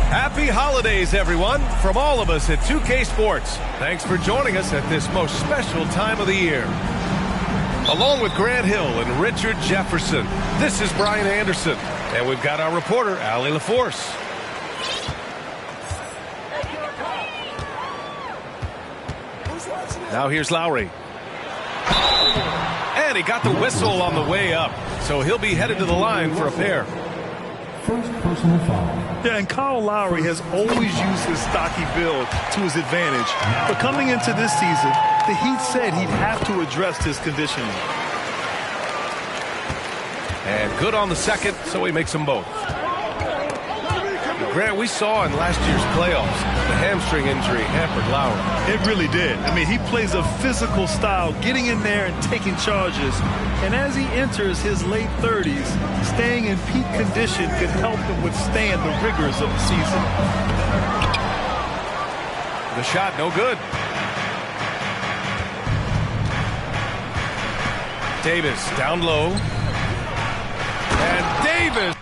Happy holidays, everyone, from all of us at 2K Sports. Thanks for joining us at this most special time of the year. Along with Grant Hill and Richard Jefferson, this is Brian Anderson, and we've got our reporter, Allie LaForce. Now here's Lowry. And he got the whistle on the way up, so he'll be headed to the line for a pair. First personal foul. Yeah, and Kyle Lowry has always used his stocky build to his advantage. But coming into this season, the Heat said he'd have to address his conditioning. And good on the second, so he makes them both. Grant, we saw in last year's playoffs, the hamstring injury hampered Lowry. It really did. I mean, he plays a physical style, getting in there and taking charges. And as he enters his late 30s, staying in peak condition could help him withstand the rigors of the season. The shot, no good. Davis down low. And Davis.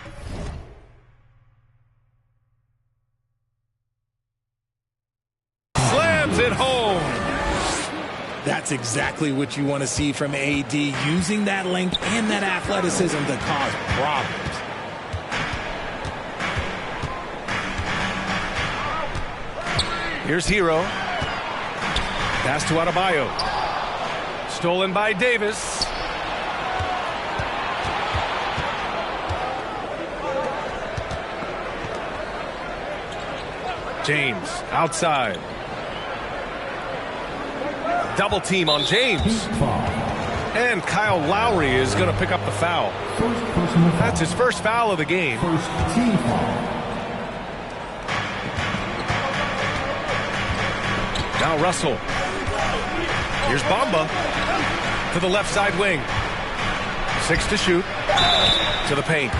Slams it home. That's exactly what you want to see from AD, using that length and that athleticism to cause problems. Here's Hero. Pass to Adebayo. Stolen by Davis. James outside. Double team on James. And Kyle Lowry is going to pick up the foul. That's his first foul of the game. First team foul. Now Russell. Here's Bamba to the left side wing. 6 to shoot. To the paint.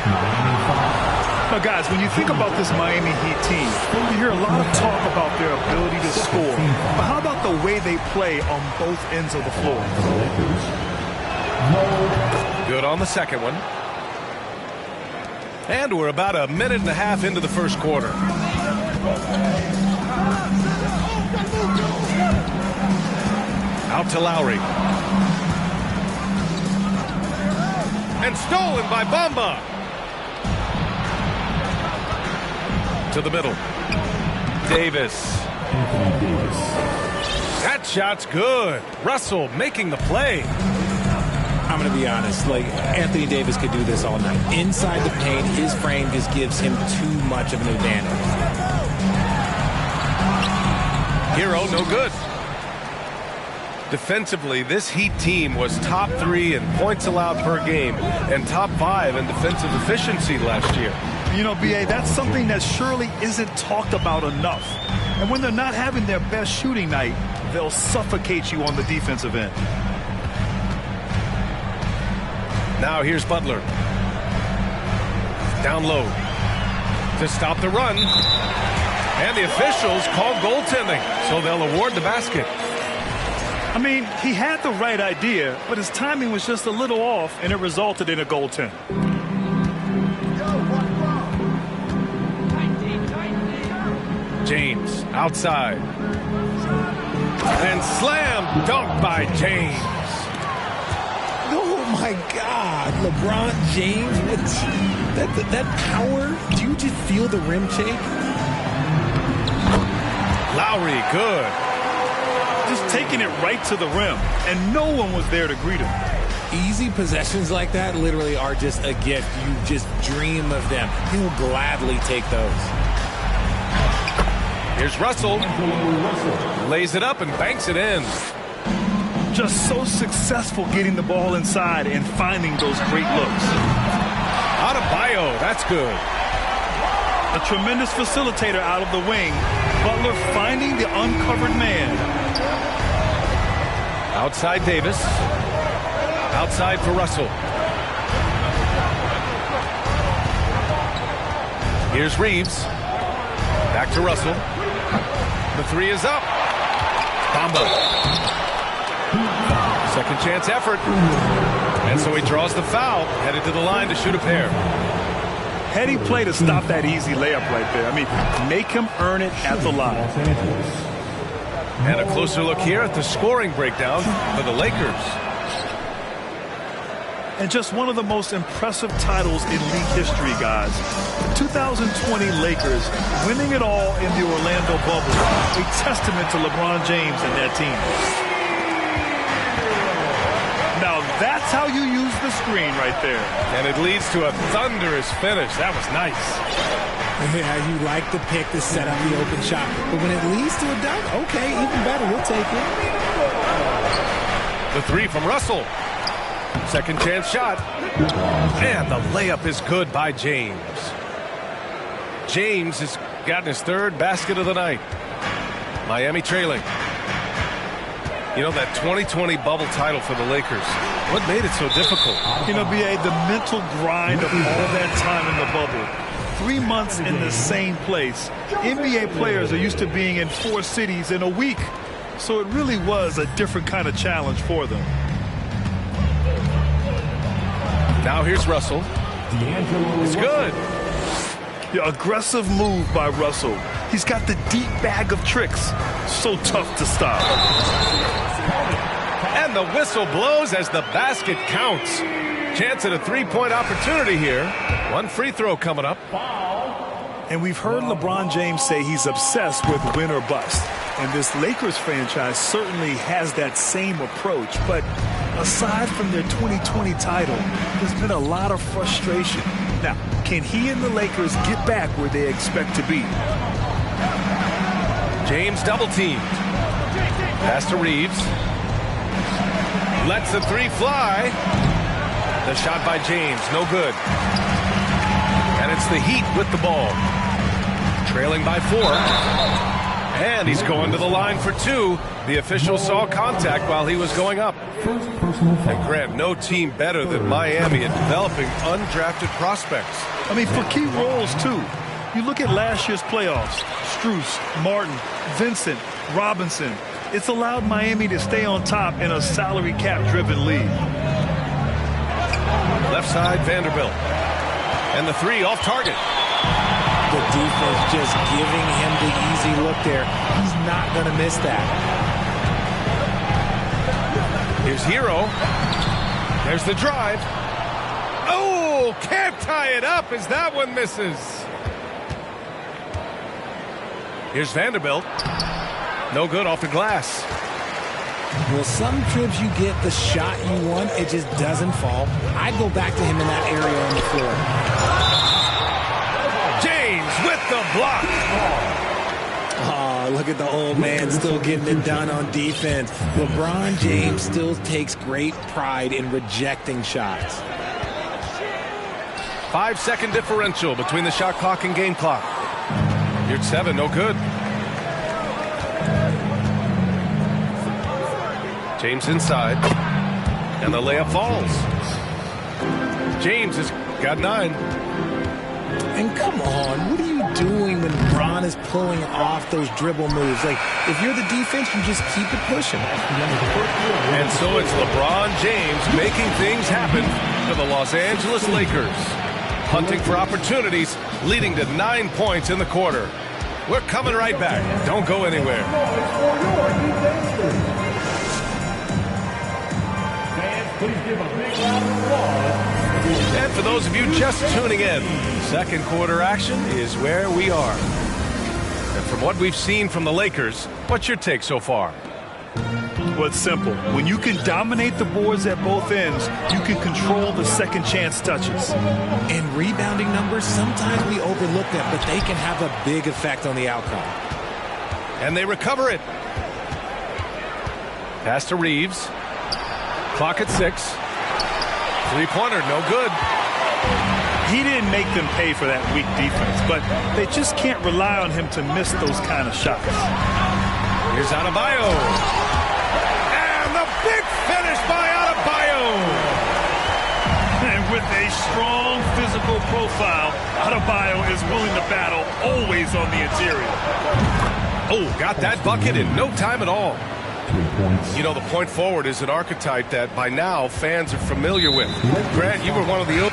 Now, guys, when you think about this Miami Heat team, you hear a lot of talk about their ability to score. But how about the way they play on both ends of the floor? Good on the second one. And we're about a minute and a half into the first quarter. Out to Lowry. And stolen by Bamba. To the middle. Davis. Anthony Davis. That shot's good. Russell making the play. I'm going to be honest, like, Anthony Davis could do this all night. Inside the paint, his frame just gives him too much of an advantage. Hero, no good. Defensively, this Heat team was top 3 in points allowed per game and top 5 in defensive efficiency last year. You know, B.A., that's something that surely isn't talked about enough. And when they're not having their best shooting night, they'll suffocate you on the defensive end. Now here's Butler. Down low to stop the run. And the officials called goaltending, so they'll award the basket. I mean, he had the right idea, but his timing was just a little off, and it resulted in a goaltend. James outside. And slam dunk by James. Oh, my God. LeBron James, that power, do you just feel the rim shake? Lowry, good. Just taking it right to the rim, and no one was there to greet him. Easy possessions like that literally are just a gift. You just dream of them. He'll gladly take those. Here's Russell. Lays it up and banks it in. Just so successful getting the ball inside and finding those great looks. Adebayo, that's good. A tremendous facilitator out of the wing. Butler finding the uncovered man. Outside Davis. Outside for Russell. Here's Reeves. Back to Russell. The three is up. Combo. Second chance effort. And so he draws the foul, headed to the line to shoot a pair. Heady play to stop that easy layup right there. I mean, make him earn it at the line. And a closer look here at the scoring breakdown for the Lakers. And just one of the most impressive titles in league history, guys. The 2020 Lakers winning it all in the Orlando bubble. A testament to LeBron James and that team. Now that's how you use the screen right there. And it leads to a thunderous finish. That was nice. Yeah, you like the pick to set up the open shot. But when it leads to a dunk, okay, even better. We'll take it. The three from Russell. Second chance shot. And the layup is good by James. James has gotten his third basket of the night. Miami trailing. You know, that 2020 bubble title for the Lakers, what made it so difficult? You know, B.A., the mental grind of all that time in the bubble. 3 months in the same place. NBA players are used to being in 4 cities in a week. So it really was a different kind of challenge for them. Now here's Russell. It's good. Yeah, aggressive move by Russell. He's got the deep bag of tricks. So tough to stop. And the whistle blows as the basket counts. Chance at a three-point opportunity here. One free throw coming up. And we've heard LeBron James say he's obsessed with win or bust. And this Lakers franchise certainly has that same approach. But aside from their 2020 title, there's been a lot of frustration. Now, can he and the Lakers get back where they expect to be? James double-teamed. Pass to Reeves. Lets the three fly. The shot by James, no good. And it's the Heat with the ball. Trailing by 4. And he's going to the line for 2. The official saw contact while he was going up. And Grant, no team better than Miami at developing undrafted prospects. I mean, for key roles, too. You look at last year's playoffs. Strus, Martin, Vincent, Robinson. It's allowed Miami to stay on top in a salary cap-driven league. Left side, Vanderbilt. And the three off target. The defense just giving him the easy look there. He's not going to miss that. Here's Hero. There's the drive. Oh, can't tie it up as that one misses. Here's Vanderbilt. No good off the glass. Well, some trips you get the shot you want, it just doesn't fall. I'd go back to him in that area on the floor. James with the block. Oh, look at the old man still getting it done on defense. LeBron James still takes great pride in rejecting shots. 5-second differential between the shot clock and game clock. Here's 7, no good. James inside, and the layup falls. James has got 9. And come on, what are you doing when LeBron is pulling off those dribble moves? Like, if you're the defense, you just keep it pushing. And so it's LeBron James making things happen for the Los Angeles Lakers. Hunting for opportunities, leading to 9 points in the quarter. We're coming right back. Don't go anywhere. And for those of you just tuning in, second quarter action is where we are. And from what we've seen from the Lakers, what's your take so far? Well, it's simple. When you can dominate the boards at both ends, you can control the second chance touches. And rebounding numbers, sometimes we overlook them, but they can have a big effect on the outcome. And they recover it. Pass to Reeves. Clock at 6. Three-pointer, no good. He didn't make them pay for that weak defense, but they just can't rely on him to miss those kind of shots. Here's Adebayo. And the big finish by Adebayo. And with a strong physical profile, Adebayo is willing to battle always on the interior. Oh, got that bucket in no time at all. 3 points. You know, the point forward is an archetype that by now fans are familiar with. Grant, you were one of the...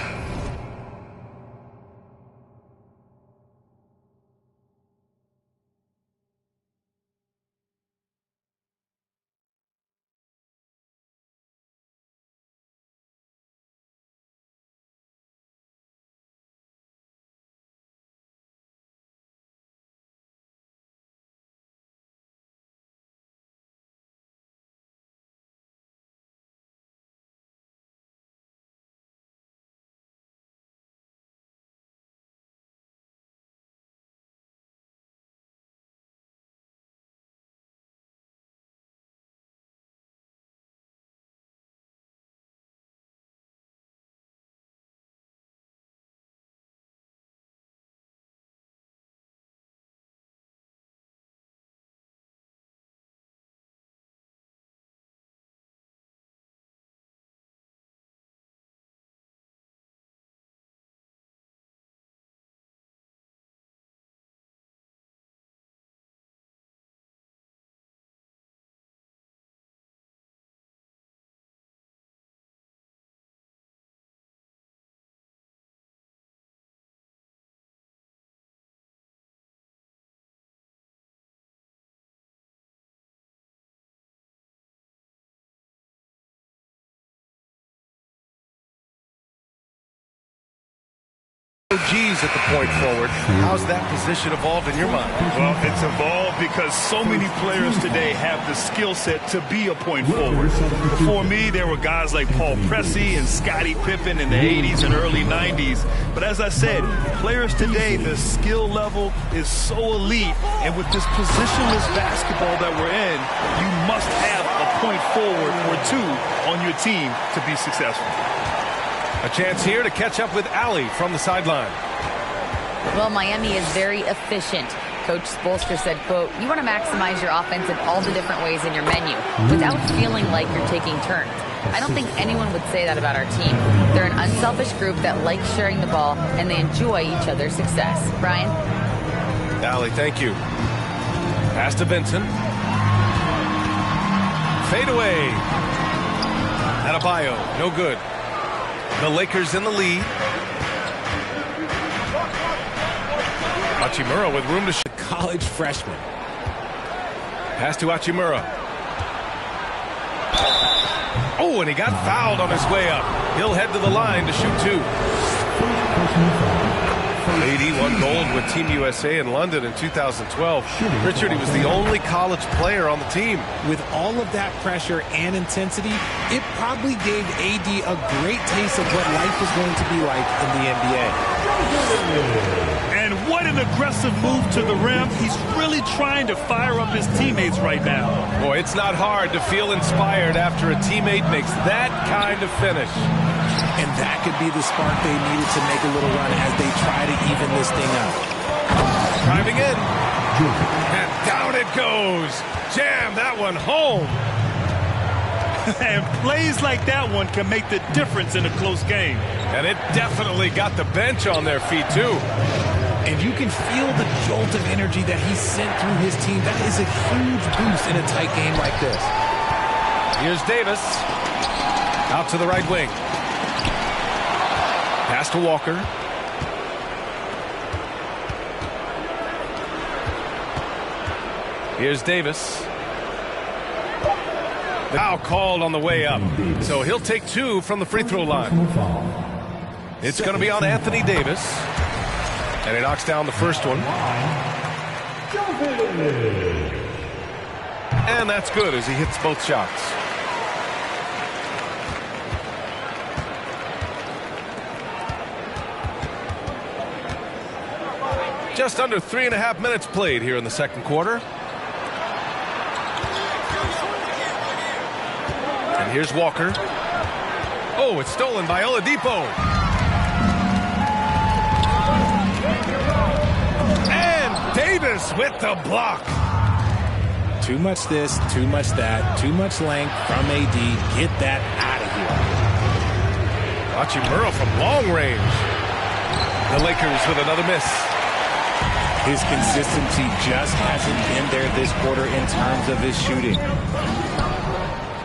G's at the point forward. How's that position evolved in your mind? Well, it's evolved because so many players today have the skill set to be a point forward. Before me, there were guys like Paul Pressey and Scottie Pippen in the 80s and early 90s. But as I said, players today, the skill level is so elite. And with this positionless basketball that we're in, you must have a point forward or two on your team to be successful. A chance here to catch up with Allie from the sideline. Well, Miami is very efficient. Coach Spoelstra said, quote, you want to maximize your offense in all the different ways in your menu without feeling like you're taking turns. I don't think anyone would say that about our team. They're an unselfish group that likes sharing the ball, and they enjoy each other's success. Brian? Allie, thank you. Pass to Vincent. Fade away. Adebayo, no good. The Lakers in the lead. Hachimura with room to shoot. College freshman. Pass to Hachimura. Oh, and he got fouled on his way up. He'll head to the line to shoot two. AD won gold with Team USA in London in 2012. Richard, he was the only college player on the team. With all of that pressure and intensity, it probably gave AD a great taste of what life was going to be like in the NBA. And what an aggressive move to the rim. He's really trying to fire up his teammates right now. Boy, it's not hard to feel inspired after a teammate makes that kind of finish. And that could be the spark they needed to make a little run as they try to even this thing up. Driving in. And down it goes. Jam that one home. And plays like that one can make the difference in a close game. And it definitely got the bench on their feet, too. And you can feel the jolt of energy that he sent through his team. That is a huge boost in a tight game like this. Here's Davis. Out to the right wing. Pass to Walker. Here's Davis. Now called on the way up. So he'll take two from the free throw line. It's going to be on Anthony Davis. And he knocks down the first one. And that's good as he hits both shots. Just under 3.5 minutes played here in the second quarter. And here's Walker. Oh, it's stolen by Oladipo. And Davis with the block. Too much this, too much that, too much length from AD. Get that out of here. Hachimura from long range. The Lakers with another miss. His consistency just hasn't been there this quarter in terms of his shooting.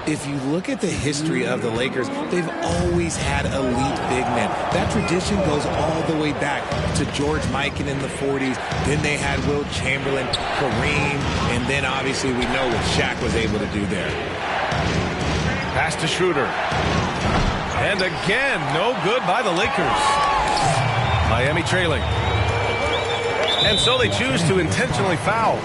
If you look at the history of the Lakers, they've always had elite big men. That tradition goes all the way back to George Mikan in the 40s. Then they had Wilt Chamberlain, Kareem, and then obviously we know what Shaq was able to do there. Pass to Schroeder. And again, no good by the Lakers. Miami trailing. And so they choose to intentionally foul.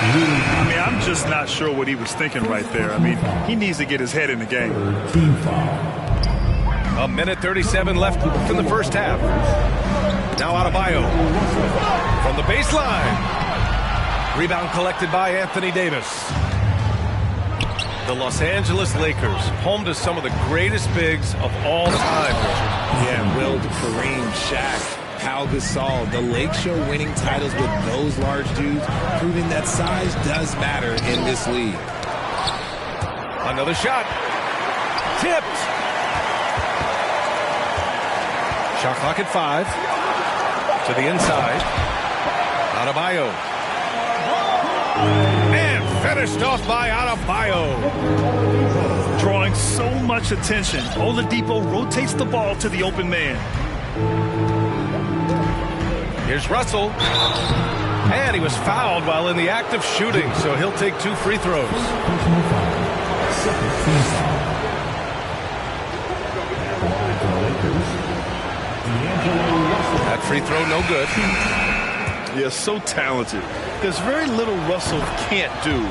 I mean, I'm just not sure what he was thinking right there. I mean, he needs to get his head in the game. Team foul. A minute 37 left in the first half. Now Adebayo from the baseline. Rebound collected by Anthony Davis. The Los Angeles Lakers, home to some of the greatest bigs of all time. Yeah, Wilt, Kareem, Shaq, Pau Gasol. The Lake Show winning titles with those large dudes, proving that size does matter in this league. Another shot. Tipped. Shot clock at 5. To the inside. Adebayo. And finished off by Adebayo. Drawing so much attention, Oladipo rotates the ball to the open man. Here's Russell. And he was fouled while in the act of shooting, so he'll take 2 free throws. Personal foul. Second team foul. For the Lakers, D'Angelo Russell. That free throw no good. Yeah, so talented. There's very little Russell can't do.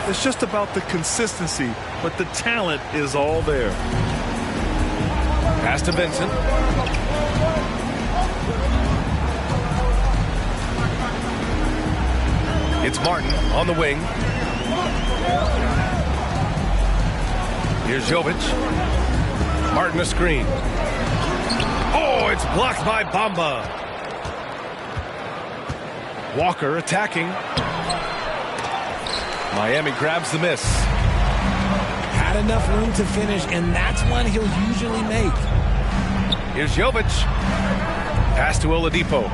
It's just about the consistency, but the talent is all there. Pass to Vincent. It's Martin on the wing. Here's Jovic. Martin a screen. Oh, it's blocked by Bamba. Walker attacking. Miami grabs the miss. Had enough room to finish, and that's one he'll usually make. Here's Jovic. Pass to Oladipo.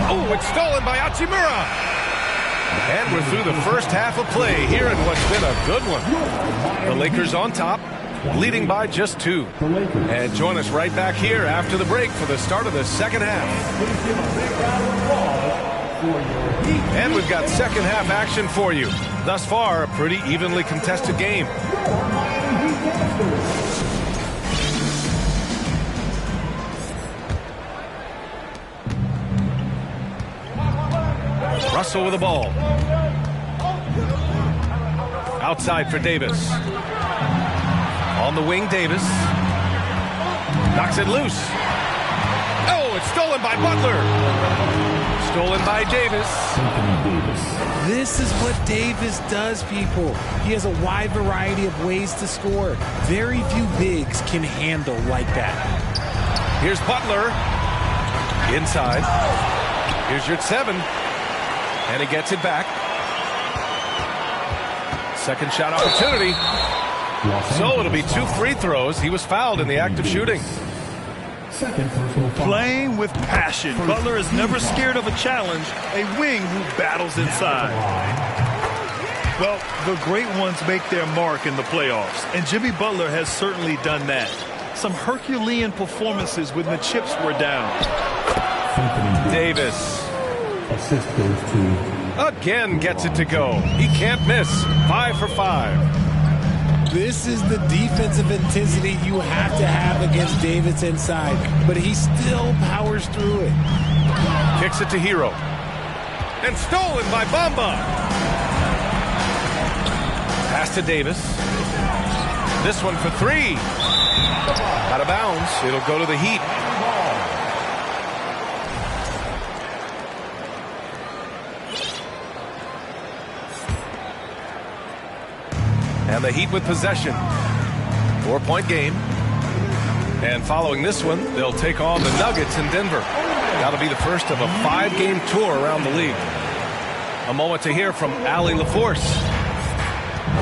Oh, it's stolen by Hachimura. And we're through the first half of play here in what's been a good one. The Lakers on top, leading by just 2. And join us right back here after the break for the start of the second half. And we've got second half action for you. Thus far, a pretty evenly contested game. Russell with the ball. Outside for Davis. On the wing, Davis. Knocks it loose. Oh, it's stolen by Butler. Stolen by Davis. This is what Davis does, people. He has a wide variety of ways to score. Very few bigs can handle like that. Here's Butler. Inside. Here's your 7. And he gets it back. Second shot opportunity. So it'll be 2 free throws. He was fouled in the act of shooting. Second personal foul. Playing with passion. Butler is never scared of a challenge. A wing who battles inside. Well, the great ones make their mark in the playoffs, and Jimmy Butler has certainly done that. Some Herculean performances when the chips were down. Davis. Assist goes to Again gets it to go. He can't miss. 5 for 5. This is the defensive intensity you have to have against Davis inside, but he still powers through it. Kicks it to Hero. And stolen by Bamba. Pass to Davis. This one for 3. Out of bounds. It'll go to the Heat. And the Heat with possession. 4-point game. And following this one, they'll take on the Nuggets in Denver. That'll be the first of a 5-game tour around the league. A moment to hear from Allie LaForce.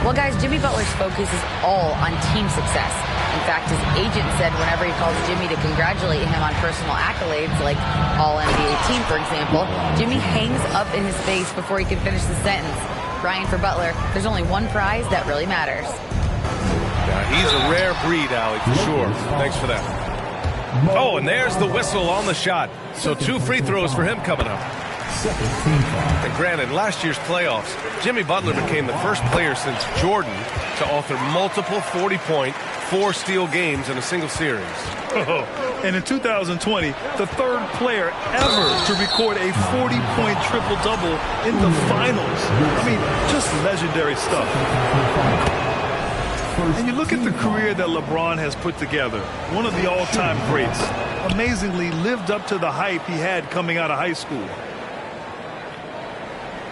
Well, guys, Jimmy Butler's focus is all on team success. In fact, his agent said whenever he calls Jimmy to congratulate him on personal accolades, like All-NBA team, for example, Jimmy hangs up in his face before he can finish the sentence. Ryan, for Butler, there's only one prize that really matters. Yeah, he's a rare breed, Allie, for sure. Thanks for that. Oh, and there's the whistle on the shot. So 2 free throws for him coming up. And granted, last year's playoffs, Jimmy Butler became the first player since Jordan to author multiple 40-point, 4-steal games in a single series. And in 2020, the third player ever to record a 40-point triple-double in the finals. I mean, just legendary stuff. And you look at the career that LeBron has put together, one of the all-time greats, amazingly lived up to the hype he had coming out of high school.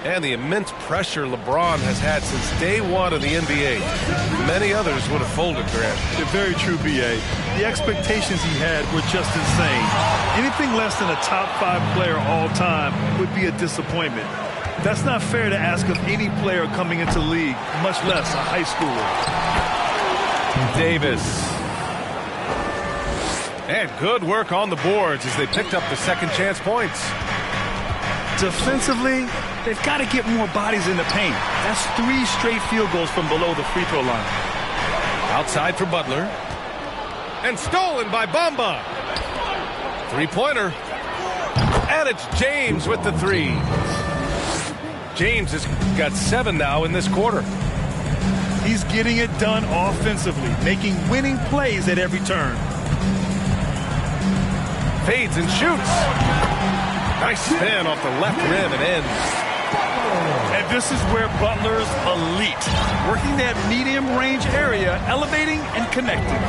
And the immense pressure LeBron has had since day one of the NBA. Many others would have folded, Grant. Very true, B.A. The expectations he had were just insane. Anything less than a top 5 player all time would be a disappointment. That's not fair to ask of any player coming into the league, much less a high schooler. Davis. And good work on the boards as they picked up the second chance points. Defensively, they've got to get more bodies in the paint. That's 3 straight field goals from below the free throw line. Outside for Butler. And stolen by Bamba. 3-pointer. And it's James with the 3. James has got 7 now in this quarter. He's getting it done offensively, making winning plays at every turn. Fades and shoots. Nice spin off the left rim and ends. And this is where Butler's elite. Working that medium range area, elevating and connecting.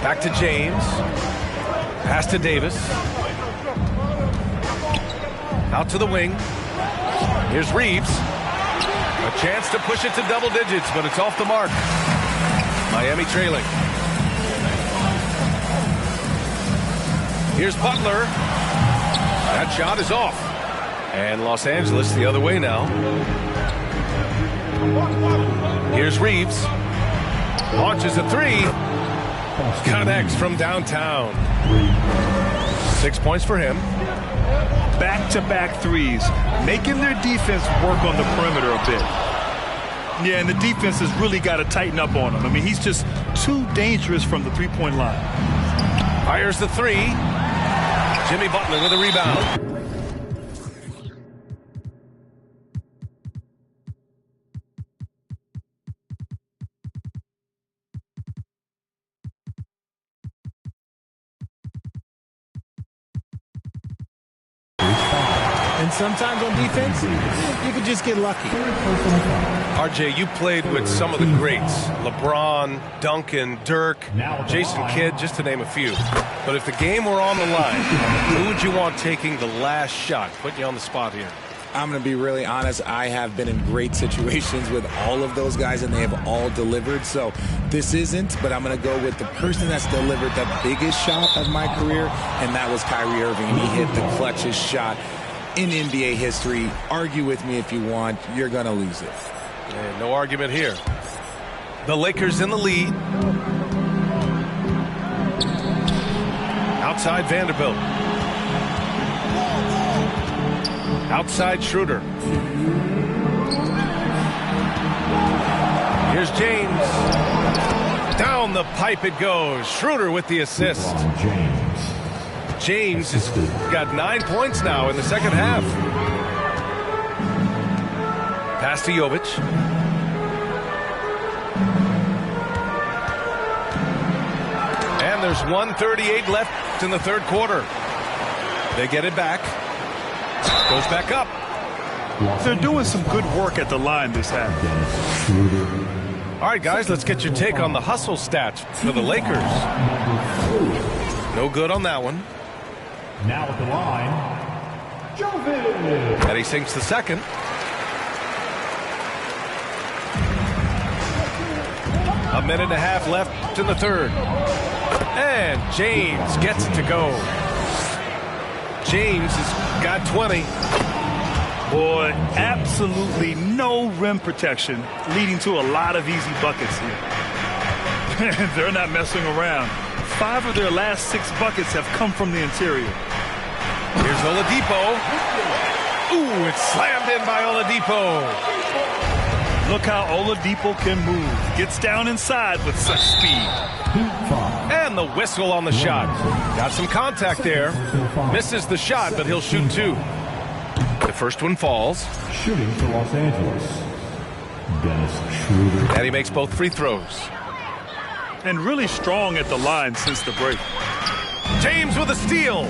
Back to James. Pass to Davis. Out to the wing. Here's Reeves. A chance to push it to double digits, but it's off the mark. Miami trailing. Here's Butler. That shot is off. And Los Angeles the other way now. Here's Reeves. Launches a 3. Connects from downtown. 6 points for him. Back-to-back threes, making their defense work on the perimeter a bit. Yeah, and the defense has really got to tighten up on him. I mean, he's just too dangerous from the three-point line. Fires the 3. Jimmy Butler with a rebound. And sometimes on defense, you could just get lucky. RJ, you played with some of the greats. LeBron, Duncan, Dirk, Jason Kidd, just to name a few. But if the game were on the line, who would you want taking the last shot? Put you on the spot here. I'm going to be really honest. I have been in great situations with all of those guys, and they have all delivered. So this isn't, but I'm going to go with the person that's delivered the biggest shot of my career, and that was Kyrie Irving. And he hit the clutchest shot in NBA history. Argue with me if you want. You're going to lose it. And no argument here. The Lakers in the lead. Outside Vanderbilt. Outside Schroeder. Here's James. Down the pipe it goes. Schroeder with the assist. James has got 9 points now in the second half. Pass to Jovic. And there's 1:38 left in the third quarter. They get it back. Goes back up. They're doing some good work at the line this half. All right, guys, let's get your take on the hustle stats for the Lakers. No good on that one. Now at the line, And he sinks the second. A minute and a half left in the third. And James gets it to go. James has got 20. Boy, absolutely no rim protection, leading to a lot of easy buckets here. They're not messing around. 5 of their last 6 buckets have come from the interior. Here's Oladipo. Ooh, it's slammed in by Oladipo. Look how Oladipo can move. Gets down inside with such speed. And the whistle on the shot. Got some contact there. Misses the shot, but he'll shoot 2. The first one falls. Shooting for Los Angeles, Dennis Schroeder. And he makes both free throws. And really strong at the line since the break. James with a steal.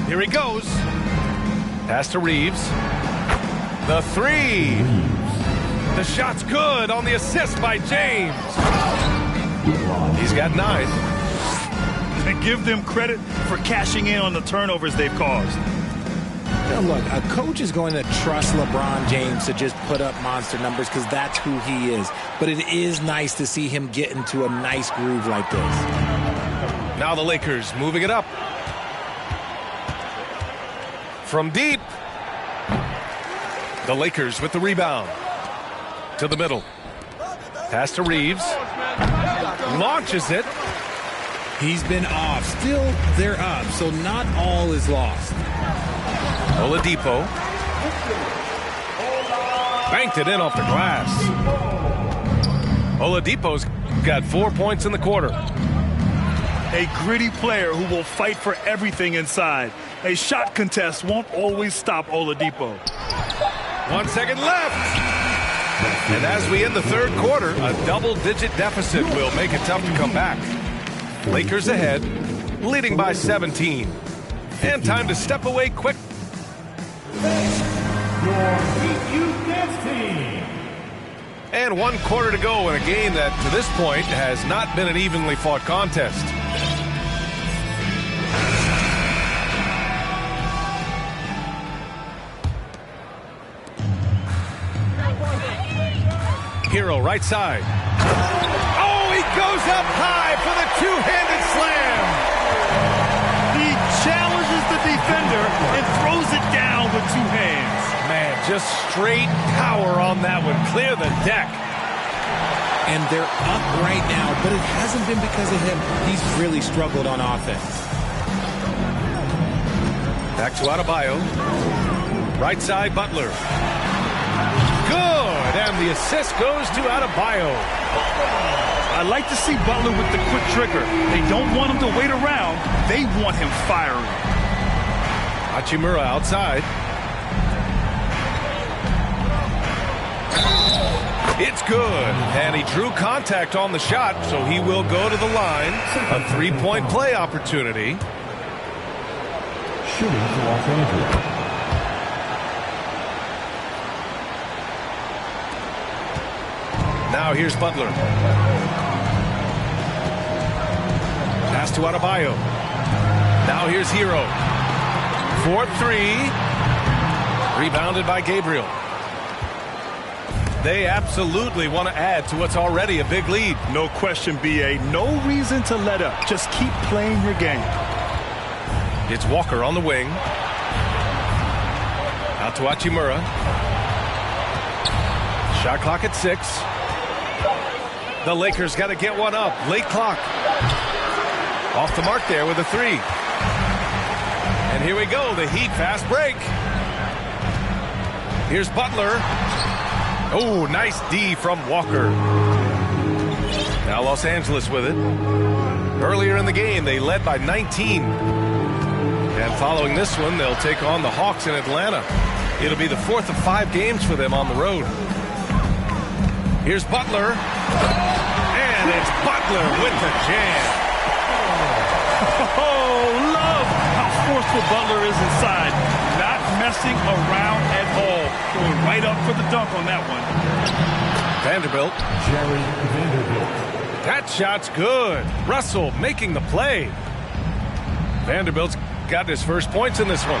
Here he goes. Pass to Reeves. The 3. The shot's good on the assist by James. He's got 9. And give them credit for cashing in on the turnovers they've caused. Now look, a coach is going to trust LeBron James to just put up monster numbers because that's who he is. But it is nice to see him get into a nice groove like this. Now the Lakers moving it up. From deep. The Lakers with the rebound. To the middle. Pass to Reeves. Launches it. He's been off. Still, they're up, so not all is lost. Oladipo. Banked it in off the glass. Oladipo's got 4 points in the quarter. A gritty player who will fight for everything inside. A shot contest won't always stop Oladipo. 1 second left. And as we end the third quarter, a double-digit deficit will make it tough to come back. Lakers ahead, leading by 17. And time to step away quick. And 1 quarter to go in a game that, to this point, has not been an evenly fought contest. Hero right side. Oh, he goes up high for the two-handed slam. He challenges the defender and throws it down with 2 hands. Man, just straight power on that one. Clear the deck. And they're up right now, but it hasn't been because of him. He's really struggled on offense. Back to Adebayo. Right side, Butler. Good, and the assist goes to Adebayo. I like to see Butler with the quick trigger. They don't want him to wait around. They want him firing. Hachimura outside. It's good, and he drew contact on the shot, so he will go to the line. A 3-point play opportunity. Shooting for Los Angeles. Now here's Butler. Pass to Adebayo. Now here's Hero. 4-3. Rebounded by Gabriel. They absolutely want to add to what's already a big lead. No question, B.A. No reason to let up. Just keep playing your game. It's Walker on the wing. Out to Hachimura. Shot clock at 6. The Lakers got to get one up. Late clock. Off the mark there with a 3. And here we go. The Heat fast break. Here's Butler. Oh, nice D from Walker. Now Los Angeles with it. Earlier in the game, they led by 19. And following this one, they'll take on the Hawks in Atlanta. It'll be the 4th of 5 games for them on the road. Here's Butler. And it's Butler with the jam. Oh, love how forceful Butler is inside. Not messing around at all. Going right up for the dunk on that one. Vanderbilt. Jerry Vanderbilt. That shot's good. Russell making the play. Vanderbilt's got his first points in this one.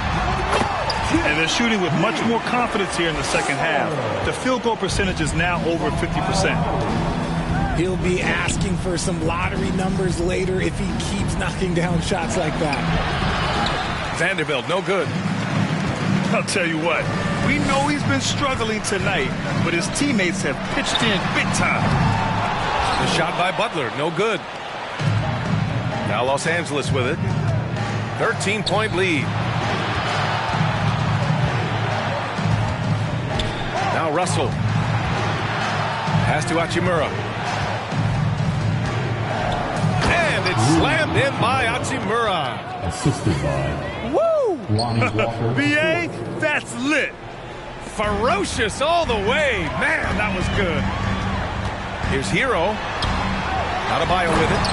And they're shooting with much more confidence here in the second half. The field goal percentage is now over 50%. He'll be asking for some lottery numbers later if he keeps knocking down shots like that. Vanderbilt, no good. I'll tell you what, we know he's been struggling tonight, but his teammates have pitched in big time. The shot by Butler, no good. Now Los Angeles with it. 13-point lead. Now Russell. Pass to Hachimura. And it's slammed in by Hachimura. Assisted by Woo! Lonnie Walker. B.A., that's lit. Ferocious all the way. Man, that was good. Here's Hero. Adebayo with it.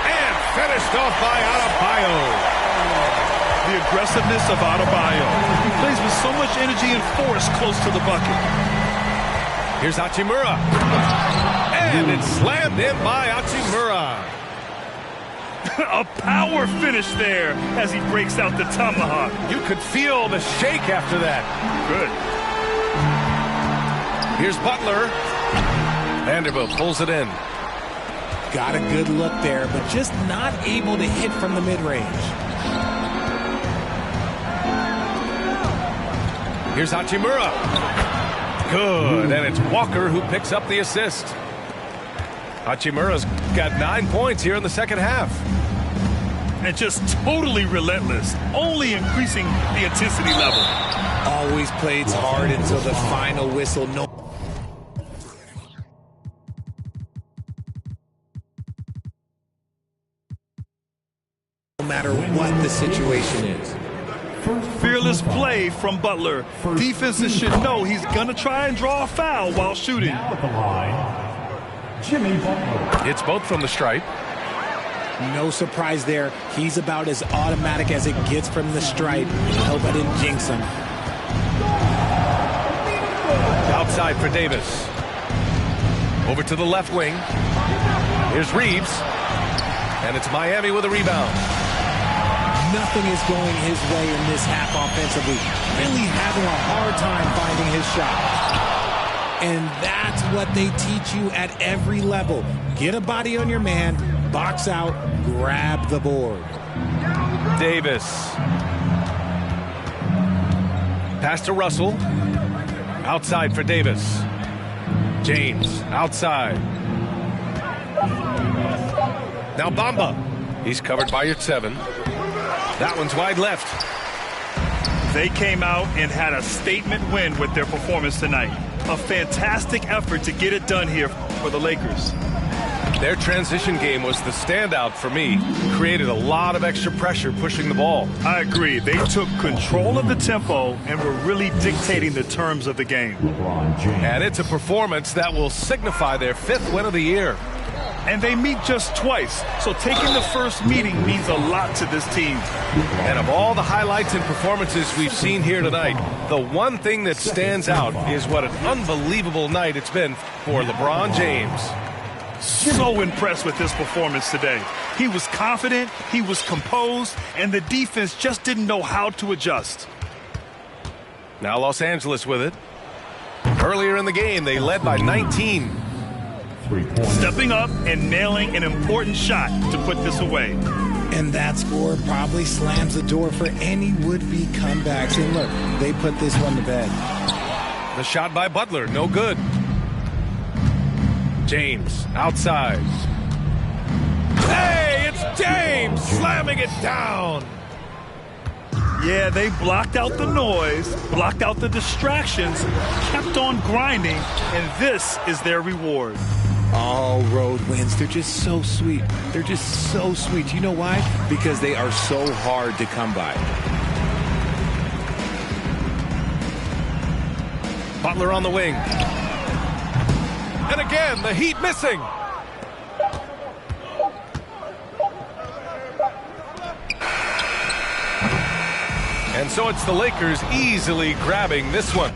And finished off by Adebayo. The aggressiveness of Adebayo. He plays with so much energy and force close to the bucket. Here's Hachimura. And it's slammed in by Hachimura. A power finish there as he breaks out the tomahawk. You could feel the shake after that. Good. Here's Butler. Vanderbilt pulls it in. Got a good look there, but just not able to hit from the mid-range. Here's Hachimura. Good, and it's Walker who picks up the assist. Hachimura's got 9 points here in the second half. And just totally relentless, only increasing the intensity level. Always plays hard until the final whistle. No matter what the situation is. Fearless play from Butler. Defenses should know he's going to try and draw a foul while shooting. Now at the line, Jimmy Butler. It's both from the stripe. No surprise there. He's about as automatic as it gets from the stripe. Hope I didn't jinx him. Outside for Davis. Over to the left wing. Here's Reeves. And it's Miami with a rebound. Nothing is going his way in this half offensively. Really having a hard time finding his shot. And that's what they teach you at every level. Get a body on your man, box out, grab the board. Davis. Pass to Russell. Outside for Davis. James outside. Now Bamba. He's covered by your 7. That one's wide left. They came out and had a statement win with their performance tonight. A fantastic effort to get it done here for the Lakers. Their transition game was the standout for me. Created a lot of extra pressure pushing the ball. I agree. They took control of the tempo and were really dictating the terms of the game. LeBron James. And it's a performance that will signify their 5th win of the year. And they meet just twice, so taking the first meeting means a lot to this team. And of all the highlights and performances we've seen here tonight, the one thing that stands out is what an unbelievable night it's been for LeBron James. So impressed with his performance today. He was confident, he was composed, and the defense just didn't know how to adjust. Now Los Angeles with it. Earlier in the game, they led by 19. Stepping up and nailing an important shot to put this away. And that score probably slams the door for any would-be comebacks. And look, they put this one to bed. The shot by Butler, no good. James, outside. Hey, it's James slamming it down. Yeah, they blocked out the noise, blocked out the distractions, kept on grinding, and this is their reward. All road wins. They're just so sweet. They're just so sweet. You know why? Because they are so hard to come by. Butler on the wing. And again, the Heat missing. And so it's the Lakers easily grabbing this one.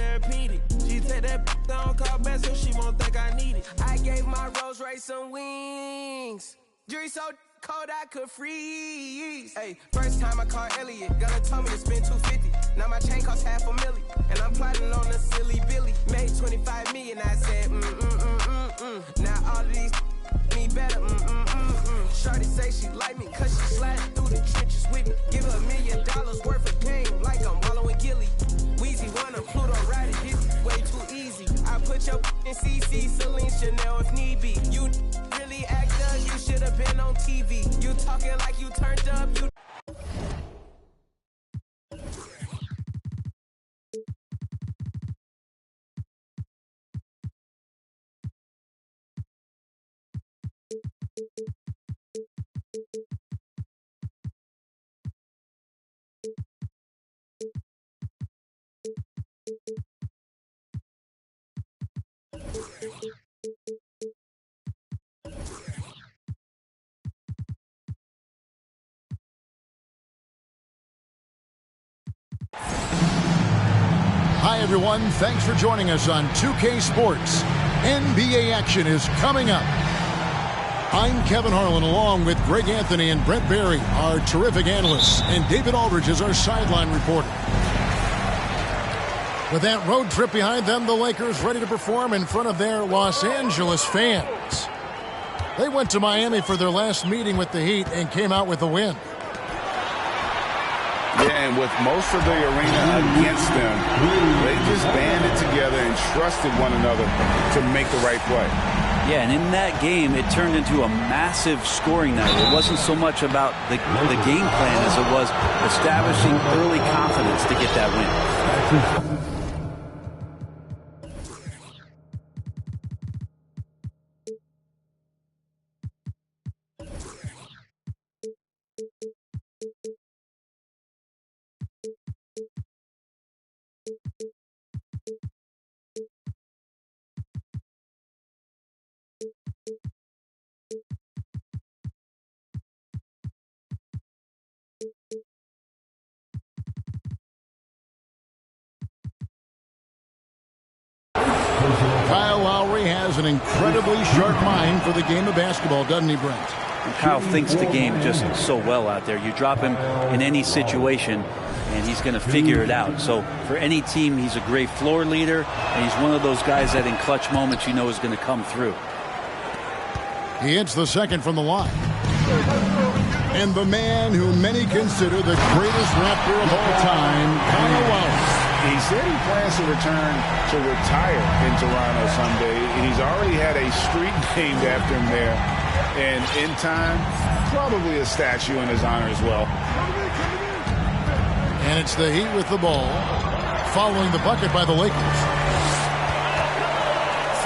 therapeutic. She take that don't call back so she won't think I need it. I gave my Rolls Royce some wings. Jury so cold I could freeze. Hey, first time I called Elliot, Gunna told me to spend $250. Now my chain costs $500,000, and I'm plotting on a silly Billy. Made 25 million, I said Now all of these me better, Shorty say she like me, cause she sliding through the trenches with me. Give her $1 million worth of game, like I'm wallowing Gilly. Weezy wanna Pluto ride it, this is way too easy. I put your in CC, Celine, Chanel if need be. You really act up, you should've been on TV. You talking like you turned up, you. Hi, everyone. Thanks for joining us on 2K Sports. NBA action is coming up. I'm Kevin Harlan, along with Greg Anthony and Brent Barry, our terrific analysts, and David Aldridge is our sideline reporter. With that road trip behind them, the Lakers ready to perform in front of their Los Angeles fans. They went to Miami for their last meeting with the Heat and came out with a win. Yeah, and with most of the arena against them, they just banded together and trusted one another to make the right play. Yeah, and in that game, it turned into a massive scoring night. It wasn't so much about the game plan as it was establishing early confidence to get that win. Kyle Lowry has an incredibly sharp mind for the game of basketball, doesn't he, Brent? Kyle thinks the game just so well out there. You drop him in any situation, and he's going to figure it out. So for any team, he's a great floor leader, and he's one of those guys that in clutch moments you know is going to come through. He hits the second from the line. And the man who many consider the greatest Raptor of all time, Kyle Lowry. He said he plans to return to retire in Toronto someday. He's already had a street named after him there. And in time, probably a statue in his honor as well. And it's the Heat with the ball, following the bucket by the Lakers.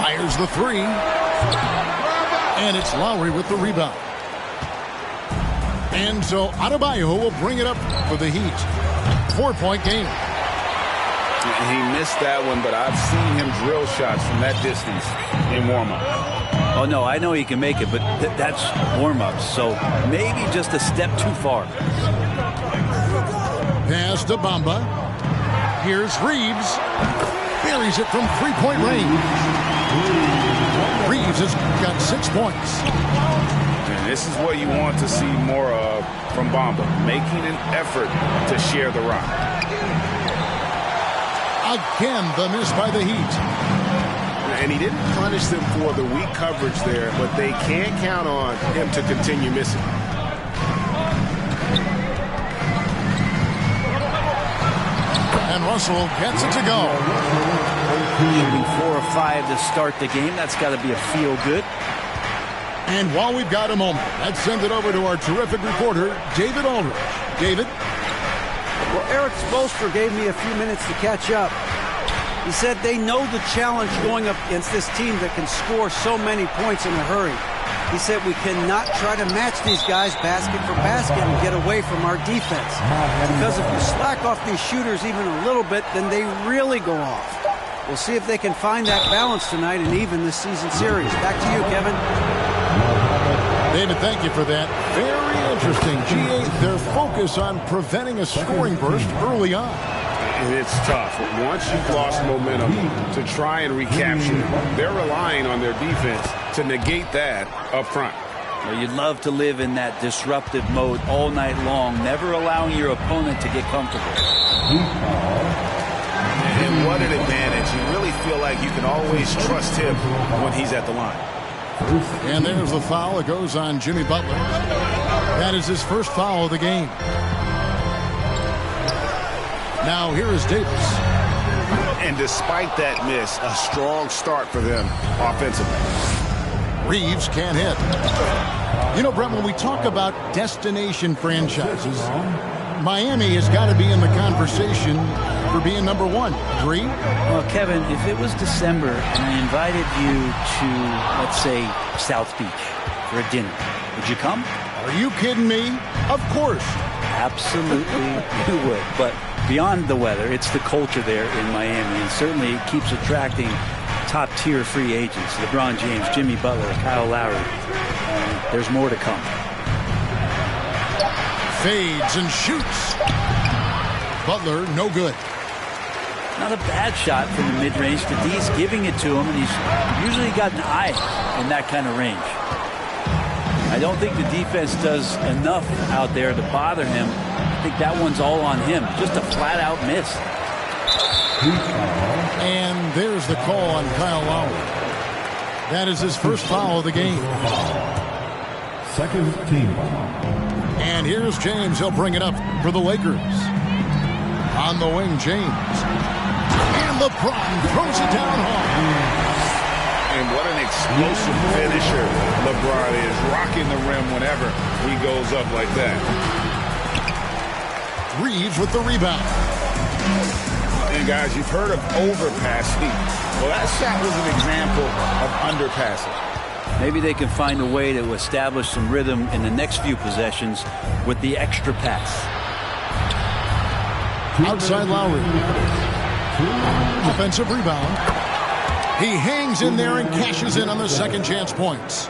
Fires the three. And it's Lowry with the rebound. And so Adebayo will bring it up for the Heat. 4-point game. He missed that one, but I've seen him drill shots from that distance in warm-up. Oh, no, I know he can make it, but that's warm-ups, so maybe just a step too far. Pass to Bamba. Here's Reeves. Buries it from three-point range. Reeves has got 6 points. And this is what you want to see more of from Bamba, making an effort to share the rock. Again, the miss by the Heat. And he didn't punish them for the weak coverage there, but they can't count on him to continue missing. And Russell gets it to go. Shooting 4 of 5 to start the game. That's got to be a feel-good. And while we've got a moment, let's send it over to our terrific reporter, David Aldridge. David? Well, Eric Spoelstra gave me a few minutes to catch up. He said they know the challenge going up against this team that can score so many points in a hurry. He said we cannot try to match these guys basket for basket and get away from our defense. Because if you slack off these shooters even a little bit, then they really go off. We'll see if they can find that balance tonight and even this season series. Back to you, Kevin. David, thank you for that. Very interesting. G8, their focus on preventing a scoring burst early on. And it's tough. Once you've lost momentum to try and recapture it, they're relying on their defense to negate that up front. Well, you'd love to live in that disruptive mode all night long, never allowing your opponent to get comfortable. And what an advantage. You really feel like you can always trust him when he's at the line. And there's the foul. It goes on Jimmy Butler. That is his first foul of the game. Now here is Davis. And despite that miss, a strong start for them offensively. Reeves can't hit. You know, Brent, when we talk about destination franchises, Miami has got to be in the conversation for being number one. Agree? Well, Kevin, if it was December and I invited you to, let's say, South Beach for a dinner, would you come? Are you kidding me? Of course. Absolutely you would. But beyond the weather, it's the culture there in Miami, and certainly it keeps attracting top-tier free agents. LeBron James, Jimmy Butler, Kyle Lowry. There's more to come. Fades and shoots. Butler, no good. Not a bad shot from the mid-range. D's giving it to him, and he's usually got an eye in that kind of range. I don't think the defense does enough out there to bother him. I think that one's all on him. Just a flat-out miss. And there's the call on Kyle Lowry. That is his first foul of the game. Second team foul. And here's James. He'll bring it up for the Lakers. On the wing, James. And LeBron throws it down hard. And what an explosive finisher LeBron is, rocking the rim whenever he goes up like that. Reeves with the rebound. And guys, you've heard of overpassing. Well, that shot was an example of underpassing. Maybe they can find a way to establish some rhythm in the next few possessions with the extra pass. Outside Lowry. Offensive rebound. He hangs in there and cashes in on the second chance points.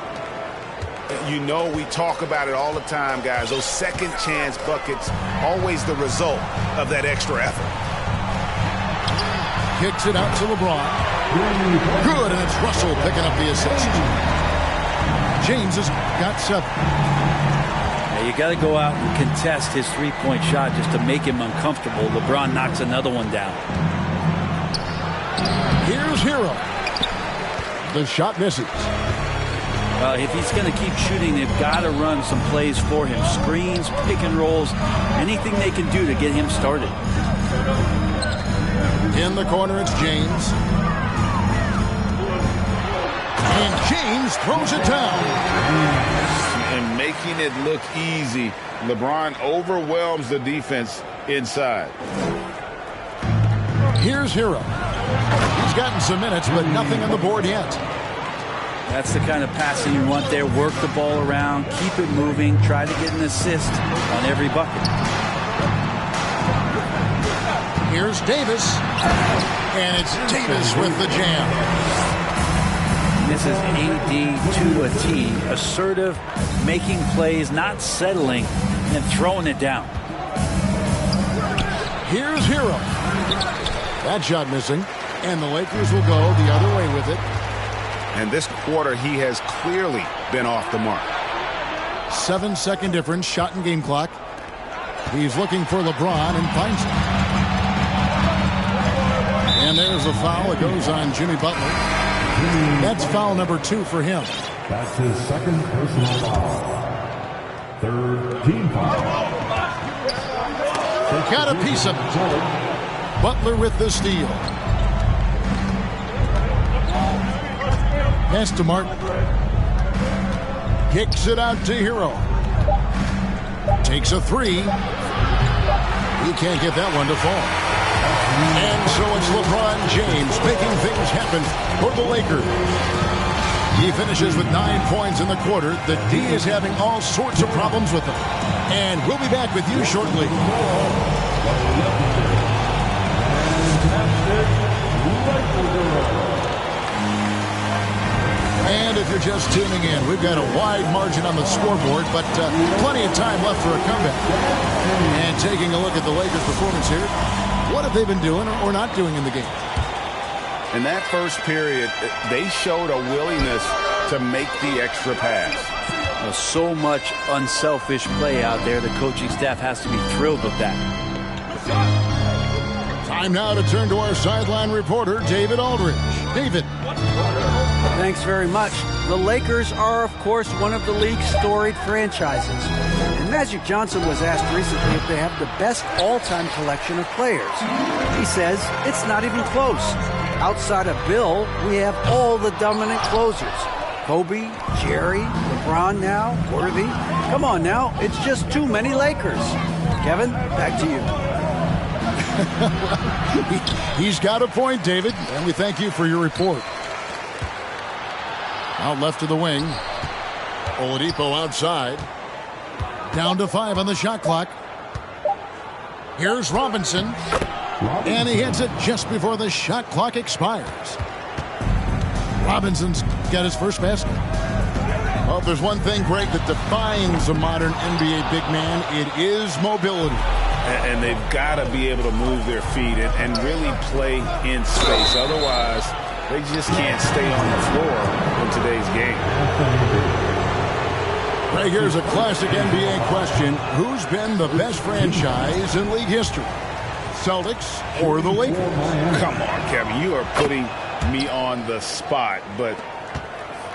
You know, we talk about it all the time, guys. Those second chance buckets, always the result of that extra effort. Kicks it out to LeBron. Good, and it's Russell picking up the assist. James has got 7. Now you got to go out and contest his three-point shot just to make him uncomfortable. LeBron knocks another one down. Here's Hero. The shot misses. Well, if he's going to keep shooting, they've got to run some plays for him. Screens, pick and rolls, anything they can do to get him started. In the corner, it's James. And James throws it down. And making it look easy, LeBron overwhelms the defense inside. Here's Hero. He's gotten some minutes, but nothing on the board yet. That's the kind of passing you want there. Work the ball around, keep it moving, try to get an assist on every bucket. Here's Davis. And it's Davis with the jam. This is AD to a T. Assertive, making plays, not settling, and throwing it down. Here's Hero. That shot missing. And the Lakers will go the other way with it. And this quarter, he has clearly been off the mark. 7-second difference, shot and game clock. He's looking for LeBron and finds him. And there's a foul. It goes on Jimmy Butler. That's foul number 2 for him. That's his second personal foul. Third team foul. Got a piece of it. Butler with the steal. Pass to Martin. Kicks it out to Hero. Takes a 3. He can't get that one to fall. And so it's LeBron James making things happen for the Lakers. He finishes with 9 points in the quarter. The D is having all sorts of problems with him. And we'll be back with you shortly. And if you're just tuning in, we've got a wide margin on the scoreboard, but plenty of time left for a comeback. And taking a look at the Lakers' performance here, What have they been doing or not doing in the game? In that first period, they showed a willingness to make the extra pass. So much unselfish play out there. The coaching staff has to be thrilled with that. Time now to turn to our sideline reporter, David Aldridge. David. Thanks very much. The Lakers are, of course, one of the league's storied franchises. And Magic Johnson was asked recently if they have the best all-time collection of players. He says it's not even close. Outside of Bill, we have all the dominant closers. Kobe, Jerry, LeBron now, Worthy. Come on now, it's just too many Lakers. Kevin, back to you. He's got a point, David, and we thank you for your report. Out left to the wing. Oladipo outside. Down to 5 on the shot clock. Here's Robinson. And he hits it just before the shot clock expires. Robinson's got his first basket. Well, if there's one thing, Greg, that defines a modern NBA big man, it is mobility. And they've got to be able to move their feet and really play in space. Otherwise, they just can't stay on the floor in today's game. Greg, here's a classic NBA question. Who's been the best franchise in league history? Celtics or the Lakers? Come on, Kevin. You are putting me on the spot, but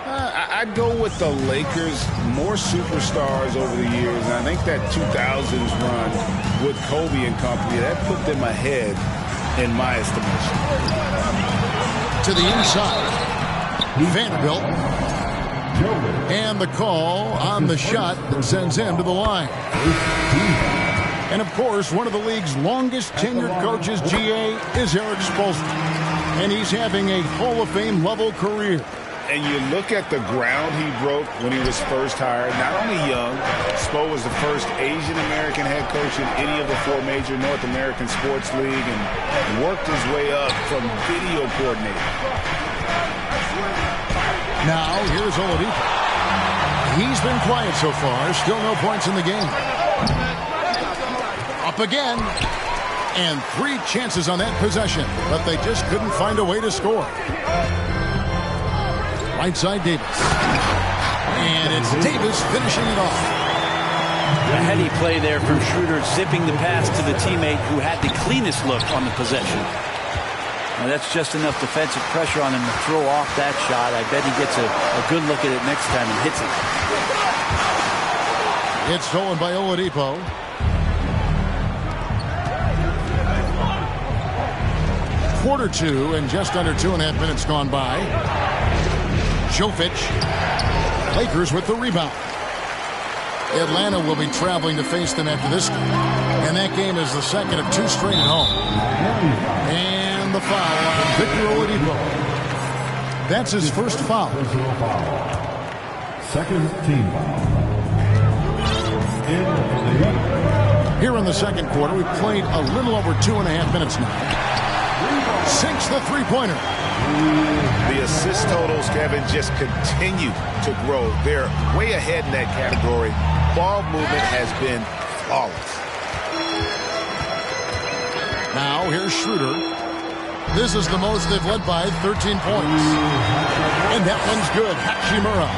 I'd go with the Lakers. More superstars over the years, and I think that 2000s run with Kobe and company, that put them ahead in my estimation. To the inside, Vanderbilt, and the call on the shot that sends him to the line. And of course, one of the league's longest tenured coaches, GA, is Erik Spoelstra. And he's having a Hall of Fame level career. And you look at the ground he broke when he was first hired. Not only young, Spo was the first Asian American head coach in any of the 4 major North American sports league and worked his way up from video coordinator. Now, here's Oladipo. He's been quiet so far. Still no points in the game. Up again. And 3 chances on that possession, but they just couldn't find a way to score. Right side, Davis. And it's Davis finishing it off. A heady play there from Schroeder, zipping the pass to the teammate who had the cleanest look on the possession. Now that's just enough defensive pressure on him to throw off that shot. I bet he gets a good look at it next time and hits it. It's stolen by Oladipo. Quarter 2 and just under 2.5 minutes gone by. Jovic. Lakers with the rebound. Atlanta will be traveling to face them after this game. And that game is the second of 2 straight at home. And the foul on Victor Oladipo. That's his first foul. Second team foul. Here in the second quarter, we've played a little over 2.5 minutes now. Sinks the three-pointer. The assist totals, Kevin, just continue to grow. They're way ahead in that category. Ball movement has been flawless. Now here's Schroeder. This is the most they've led by 13 points. And that one's good. Hachimura.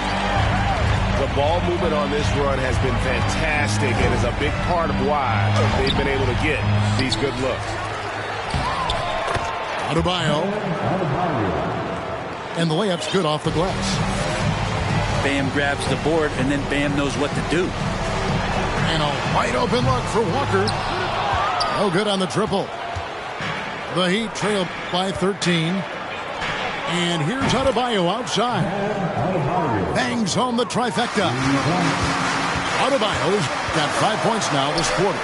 The ball movement on this run has been fantastic and is a big part of why they've been able to get these good looks. Adebayo. And the layup's good off the glass. Bam grabs the board, and then Bam knows what to do. And a wide open look for Walker. No good on the triple. The Heat trail by 13. And here's Adebayo outside. Bangs home the trifecta. Adebayo's got 5 points now this quarter.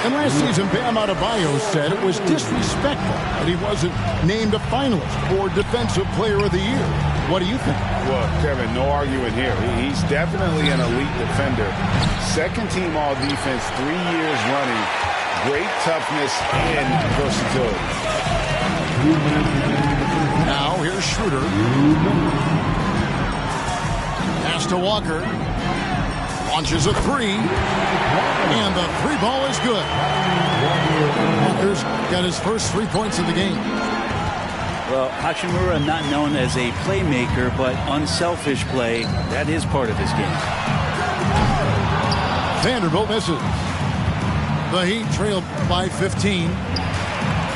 And last season, Bam Adebayo said it was disrespectful that he wasn't named a finalist for Defensive Player of the Year. What do you think? Well, Kevin, no argument here. He's definitely an elite defender. Second team all-defense, 3 years running. Great toughness and versatility. Now here's Schroeder. Pass to Walker. Launches a 3. And the 3 ball is good. Walker's got his first 3 points of the game. Well, Hachimura not known as a playmaker, but unselfish play, that is part of his game. Vanderbilt misses. The Heat trailed by 15.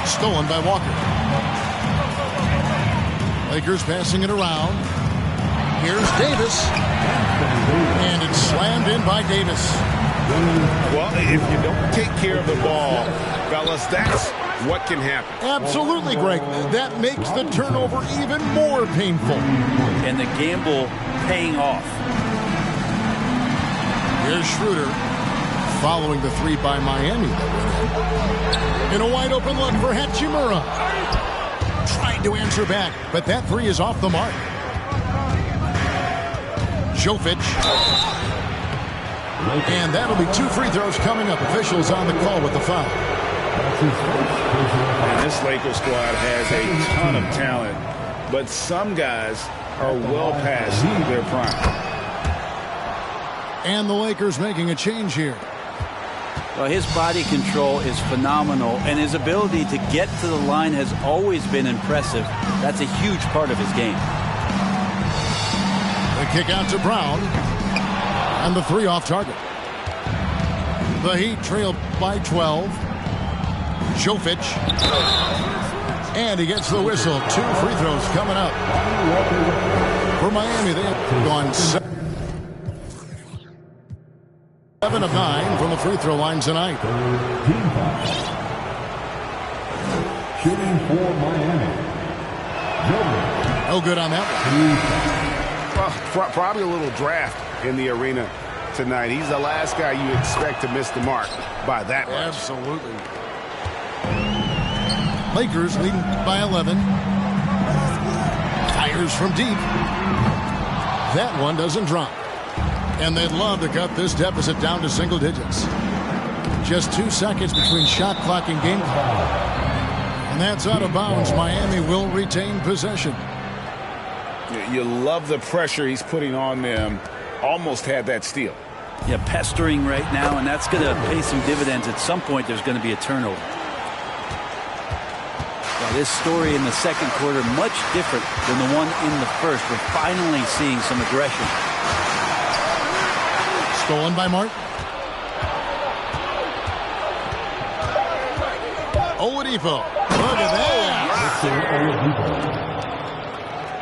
Stolen by Walker. Lakers passing it around. Here's Davis. And it's slammed in by Davis. Well, if you don't take care of the ball, fellas, that's what can happen. Absolutely, Greg. That makes the turnover even more painful. And the gamble paying off. Here's Schroeder following the 3 by Miami. In a wide open look for Hachimura. Trying to answer back, but that 3 is off the mark. Jovic. And that'll be 2 free throws coming up. Officials on the call with the foul. And this Lakers squad has a ton of talent, but some guys are well past their prime. And the Lakers making a change here. Well, his body control is phenomenal, and his ability to get to the line has always been impressive. That's a huge part of his game. The kick out to Brown. And the 3 off target. The Heat trail by 12. Jovic. And he gets the whistle. 2 free throws coming up. For Miami, they have gone 7 of 9 from the free throw line tonight. Shooting for Miami. No good on that one. Well, probably a little draft in the arena tonight. He's the last guy you expect to miss the mark by that much. Absolutely. Lakers leading by 11. Fires from deep. That one doesn't drop. And they'd love to cut this deficit down to single digits. Just 2 seconds between shot clock and game clock. And that's out of bounds. Miami will retain possession. You love the pressure he's putting on them. Almost had that steal. Yeah, pestering right now, and that's going to pay some dividends. At some point, there's going to be a turnover. Well, this story in the second quarter, much different than the one in the first. We're finally seeing some aggression. Stolen by Martin. Oladipo. Look at that.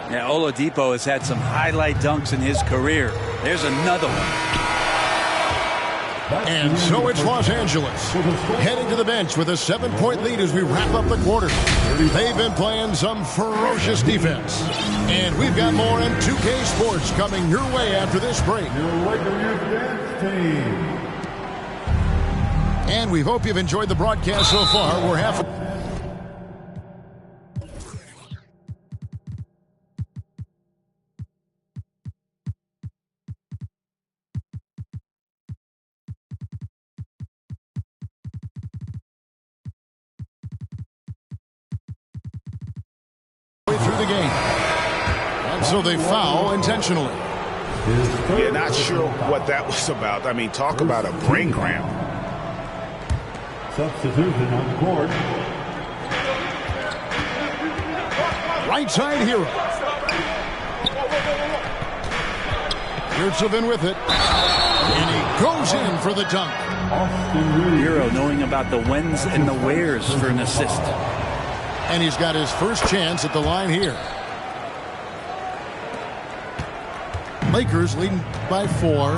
Yeah, Oladipo has had some highlight dunks in his career. There's another one. And so it's Los Angeles heading to the bench with a 7-point lead as we wrap up the quarter. They've been playing some ferocious defense. And we've got more in 2K Sports coming your way after this break. And we hope you've enjoyed the broadcast so far. We're halfway. Through the game. And so they foul intentionally. Yeah, not sure what that was about. I mean, talk about a brain cramp. Substitution on the court. Right side hero. Yurtseven with it. And he goes in for the dunk. Hero knowing about the whens and the wheres for an assist. And he's got his first chance at the line here. Lakers leading by 4.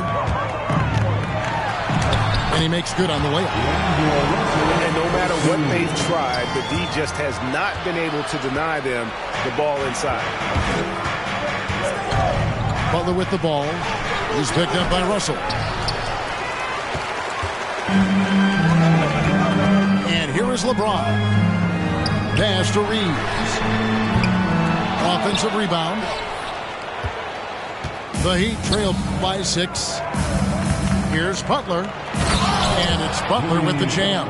And he makes good on the layup. And no matter what they've tried, the D just has not been able to deny them the ball inside. Butler with the ball. He's picked up by Russell. And here is LeBron. Pass to Reeves. Offensive rebound. The Heat trailed by 6. Here's Butler. And it's Butler with the jam.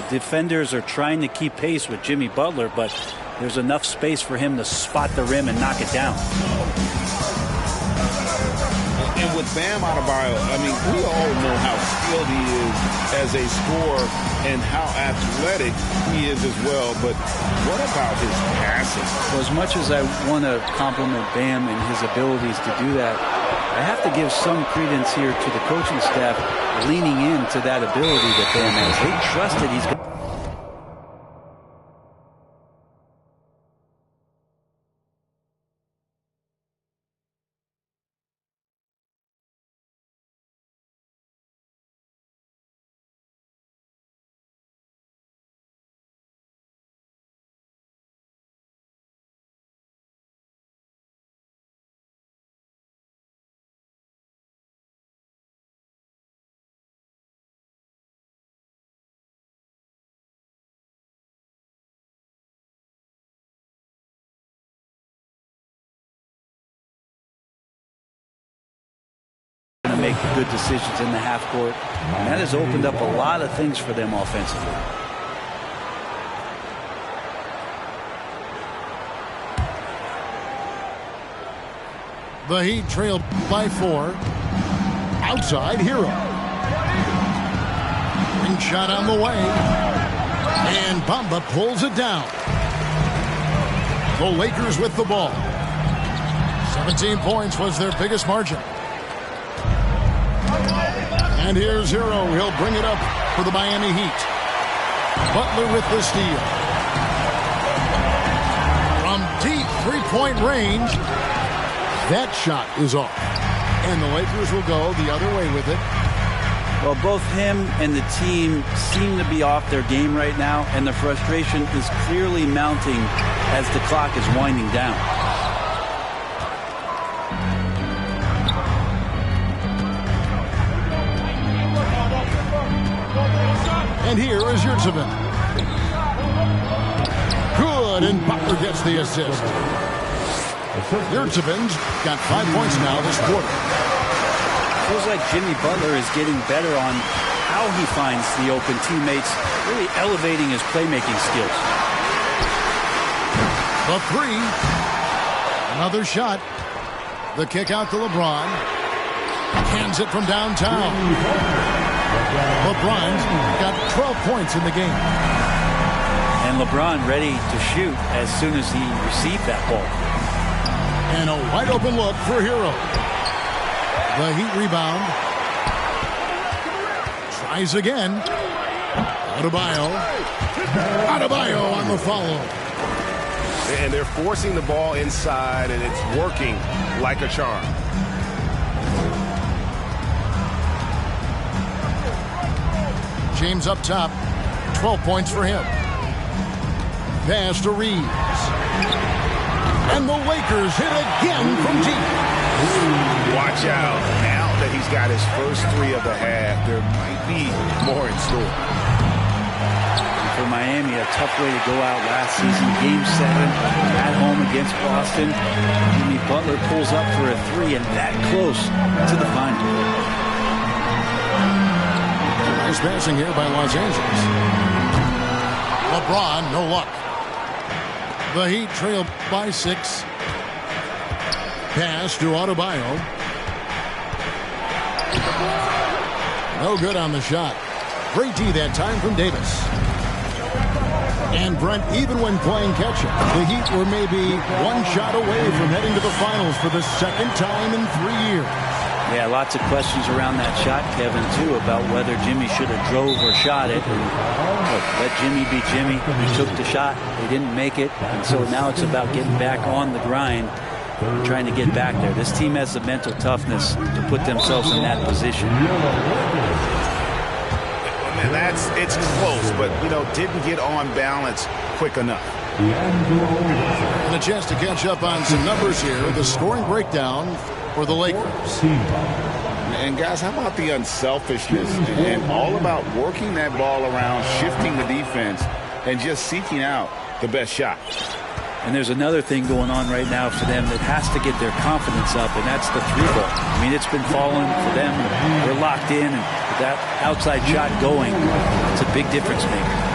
Defenders are trying to keep pace with Jimmy Butler, but there's enough space for him to spot the rim and knock it down. And with Bam Adebayo, I mean, we all know how skilled he is as a scorer and how athletic he is as well. But what about his passing? Well, as much as I want to compliment Bam and his abilities to do that, I have to give some credence here to the coaching staff leaning into that ability that Bam has. They trust that he's going to make good decisions in the half court, and that has opened up a lot of things for them offensively. The Heat trailed by 4. Outside, Hero. Ring shot on the way, and Bamba pulls it down. The Lakers with the ball. 17 points was their biggest margin. And here's Hero. He'll bring it up for the Miami Heat. Butler with the steal. From deep three-point range, that shot is off. And the Lakers will go the other way with it. Well, both him and the team seem to be off their game right now, and the frustration is clearly mounting as the clock is winding down. And here is Yurtseven. Good, and Butler gets the assist. Yurtseven's got 5 points now this quarter. Feels like Jimmy Butler is getting better on how he finds the open teammates, really elevating his playmaking skills. The 3. Another shot. The kick out to LeBron. Hands it from downtown. LeBron's got 12 points in the game. And LeBron ready to shoot as soon as he received that ball. And a wide open look for Hero. The Heat rebound. Tries again. Adebayo on the follow. And they're forcing the ball inside, and it's working like a charm. James up top. 12 points for him. Pass to Reeves. And the Lakers hit again from deep. Watch out. Now that he's got his first 3 of the half, there might be more in store. For Miami, a tough way to go out last season. Game 7 at home against Boston. Jimmy Butler pulls up for a 3 and that close to the final. Nice passing here by Los Angeles. LeBron, no luck. The Heat trail by 6. Pass to Adebayo. No good on the shot. Great D that time from Davis. And Brent, even when playing catch-up, the Heat were maybe one shot away from heading to the finals for the second time in 3 years. Yeah, lots of questions around that shot, Kevin, too, about whether Jimmy should have drove or shot it. And look, let Jimmy be Jimmy. He took the shot. They didn't make it. And so now it's about getting back on the grind, trying to get back there. This team has the mental toughness to put themselves in that position. And it's close, but, didn't get on balance quick enough. And a chance to catch up on some numbers here. The scoring breakdown for the Lakers. And guys, how about the unselfishness and all about working that ball around, shifting the defense, and just seeking out the best shot. And there's another thing going on right now for them that has to get their confidence up, and that's the 3 ball. I mean, it's been falling for them. They're locked in, and with that outside shot going, it's a big difference maker.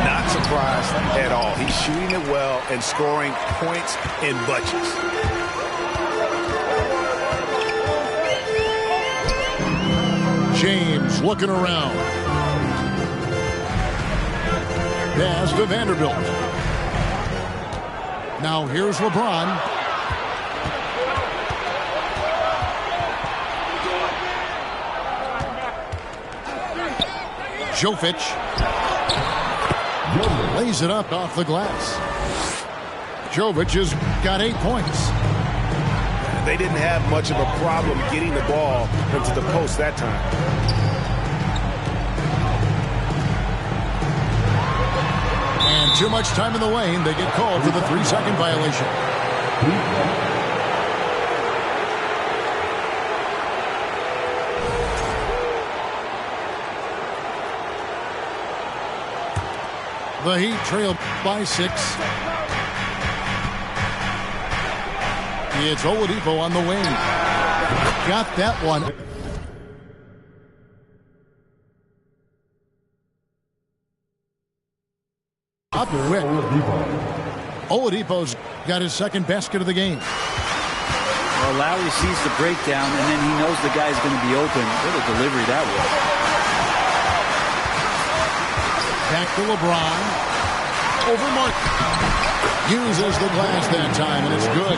Not surprised at all. He's shooting it well and scoring points in bunches. James looking around. Pass to Vanderbilt. Now here's LeBron. Jovic lays it up off the glass. Jovic has got 8 points. They didn't have much of a problem getting the ball into the post that time. And too much time in the lane. They get called for the 3-second violation. The Heat trail by 6. It's Oladipo on the wing. Got that one. Up quick. Oladipo's got his second basket of the game. Well, Lowry sees the breakdown, and then he knows the guy's going to be open. What a delivery that was. Back to LeBron. Over Mark. Uses the glass that time, and it's good.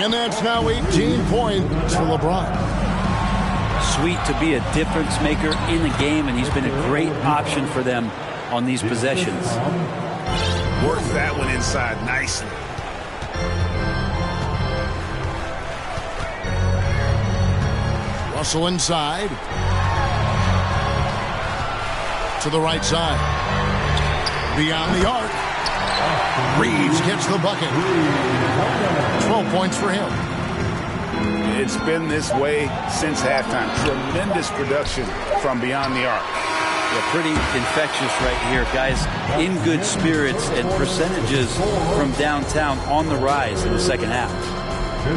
And that's now 18 points for LeBron. Sweet to be a difference maker in the game, and he's been a great option for them on these possessions. Worked that one inside nicely. Russell inside. To the right side. Beyond the arc. Reeves gets the bucket. 12 points for him. It's been this way since halftime. Tremendous production from beyond the arc. Yeah, pretty infectious right here. Guys in good spirits, and percentages from downtown on the rise in the second half.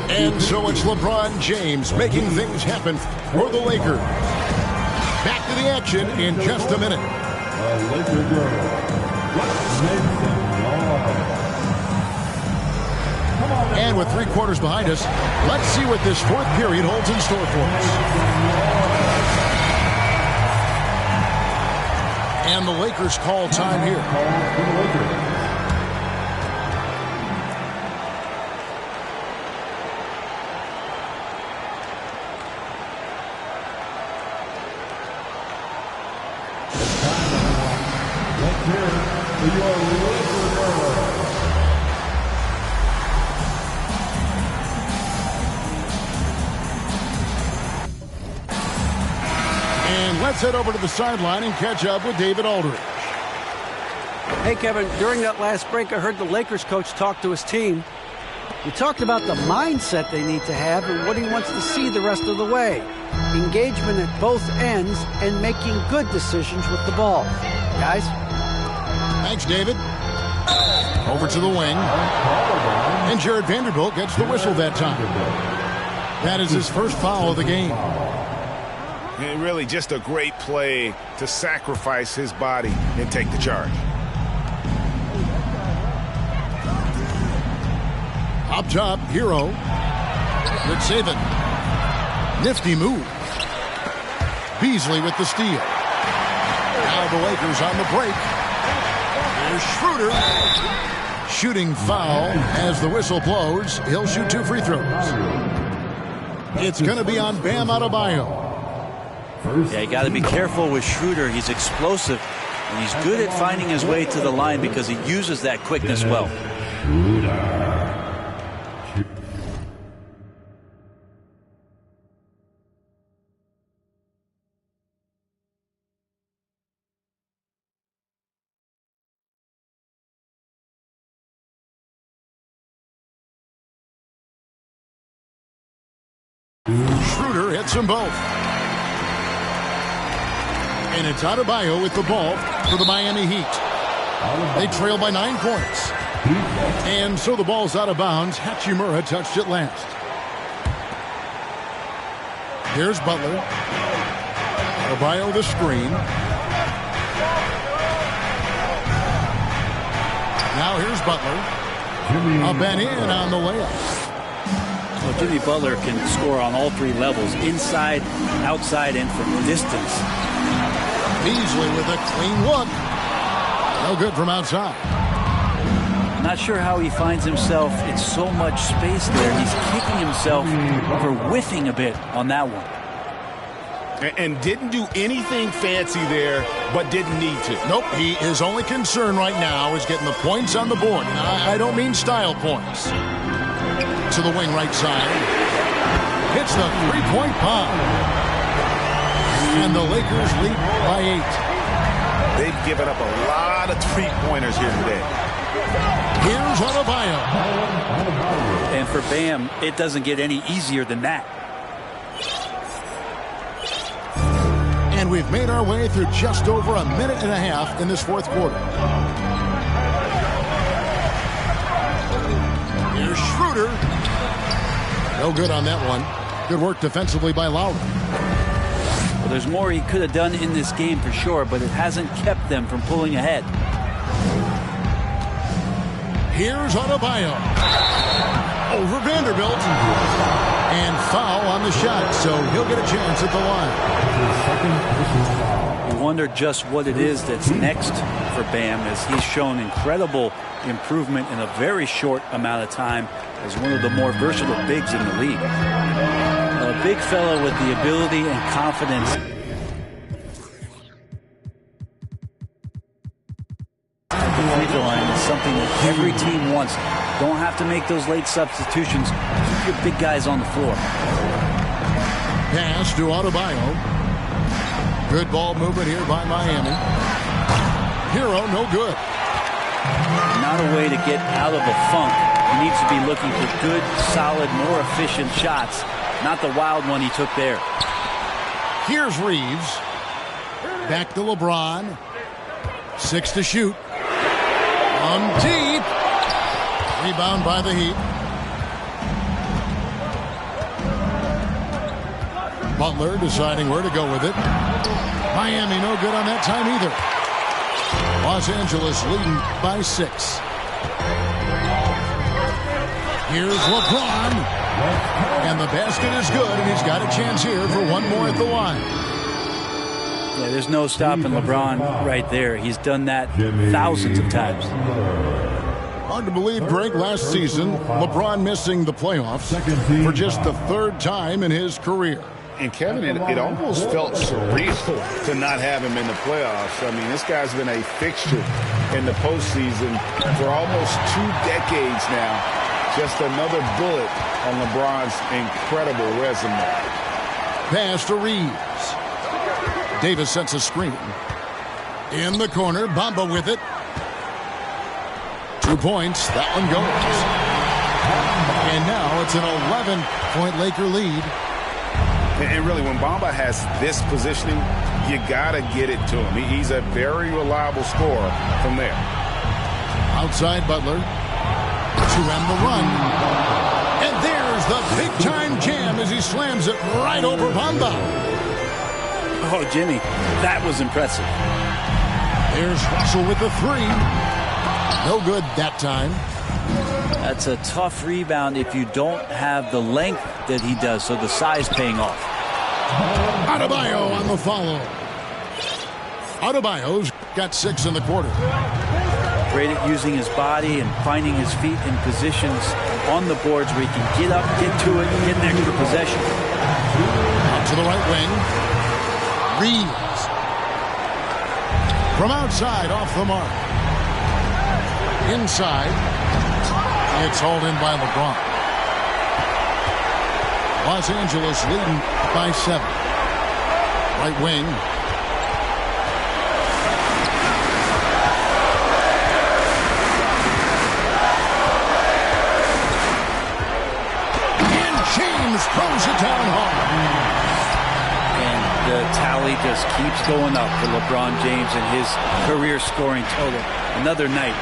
And so it's LeBron James making things happen for the Lakers. Back to the action in just a minute. And with 3 quarters behind us, let's see what this fourth period holds in store for us. And the Lakers call time here. And let's head over to the sideline and catch up with David Aldridge. Hey, Kevin, during that last break, I heard the Lakers coach talk to his team. He talked about the mindset they need to have and what he wants to see the rest of the way. Engagement at both ends and making good decisions with the ball. Guys? Thanks, David. Over to the wing. And Jared Vanderbilt gets the whistle that time. That is his first foul of the game. And really just a great play to sacrifice his body and take the charge. Up top, Hero. Good saving. Nifty move. Beasley with the steal. Now the Lakers on the break. Here's Schroeder. Shooting foul as the whistle blows. He'll shoot 2 free throws. It's going to be on Bam Adebayo. Yeah, you got to be careful with Schroeder. He's explosive, and he's good at finding his way to the line because he uses that quickness well. Schroeder hits them both. And it's Adebayo with the ball for the Miami Heat. They trail by 9 points. And so the ball's out of bounds. Hachimura touched it last. Here's Butler. Adebayo the screen. Now here's Butler. Up and in on the layup. Well, Jimmy Butler can score on all three levels, inside, outside, and from distance. Beasley with a clean look. No good from outside. Not sure how he finds himself in so much space there. He's kicking himself for whiffing a bit on that one. And didn't do anything fancy there, but didn't need to. Nope, his only concern right now is getting the points on the board. And I don't mean style points. To the wing right side. Hits the three-point bomb. And the Lakers lead by 8. They've given up a lot of three-pointers here today. Here's Adebayo. And for Bam, it doesn't get any easier than that. And we've made our way through just over a minute and a half in this fourth quarter. Here's Schroeder. No good on that one. Good work defensively by Lowry. Well, there's more he could have done in this game for sure, but it hasn't kept them from pulling ahead. Here's Adebayo. Over Vanderbilt. And foul on the shot, so he'll get a chance at the line. You wonder just what it is that's next for Bam, as he's shown incredible improvement in a very short amount of time as one of the more versatile bigs in the league. A big fella with the ability and confidence. The free throw line is something that every team wants. Don't have to make those late substitutions. Keep your big guys on the floor. Pass to Adebayo. Good ball movement here by Miami. Hero, no good. Not a way to get out of a funk. He needs to be looking for good, solid, more efficient shots. Not the wild one he took there. Here's Reeves. Back to LeBron. 6 to shoot. On deep. Rebound by the Heat. Butler deciding where to go with it. Miami no good on that time either. Los Angeles leading by 6. Here's LeBron. And the basket is good, and he's got a chance here for one more at the line. Yeah, there's no stopping LeBron right there. He's done that thousands of times. Hard to believe, Greg, last season, LeBron missing the playoffs for just the 3rd time in his career. And Kevin, it almost felt surreal to not have him in the playoffs. I mean, this guy's been a fixture in the postseason for almost 2 decades now. Just another bullet on LeBron's incredible resume. Pass to Reeves. Davis sets a screen. In the corner, Bamba with it. 2 points. That one goes. And now it's an 11-point Laker lead. And really, when Bamba has this positioning, you got to get it to him. He's a very reliable scorer from there. Outside Butler. To end the run. And there's the big-time jam as he slams it right over Bamba. Oh, Jimmy, that was impressive. There's Russell with the 3. No good that time. That's a tough rebound if you don't have the length that he does, so the size paying off. Adebayo on the follow. Adebayo's got 6 in the quarter. Great at using his body and finding his feet in positions on the boards where he can get up, get to it, and get an extra possession. Out to the right wing. Reeves. From outside, off the mark. Inside. It's hauled in by LeBron. Los Angeles leading by 7. Right wing. And James throws it down hard. And the tally just keeps going up for LeBron James and his career scoring total. Another night.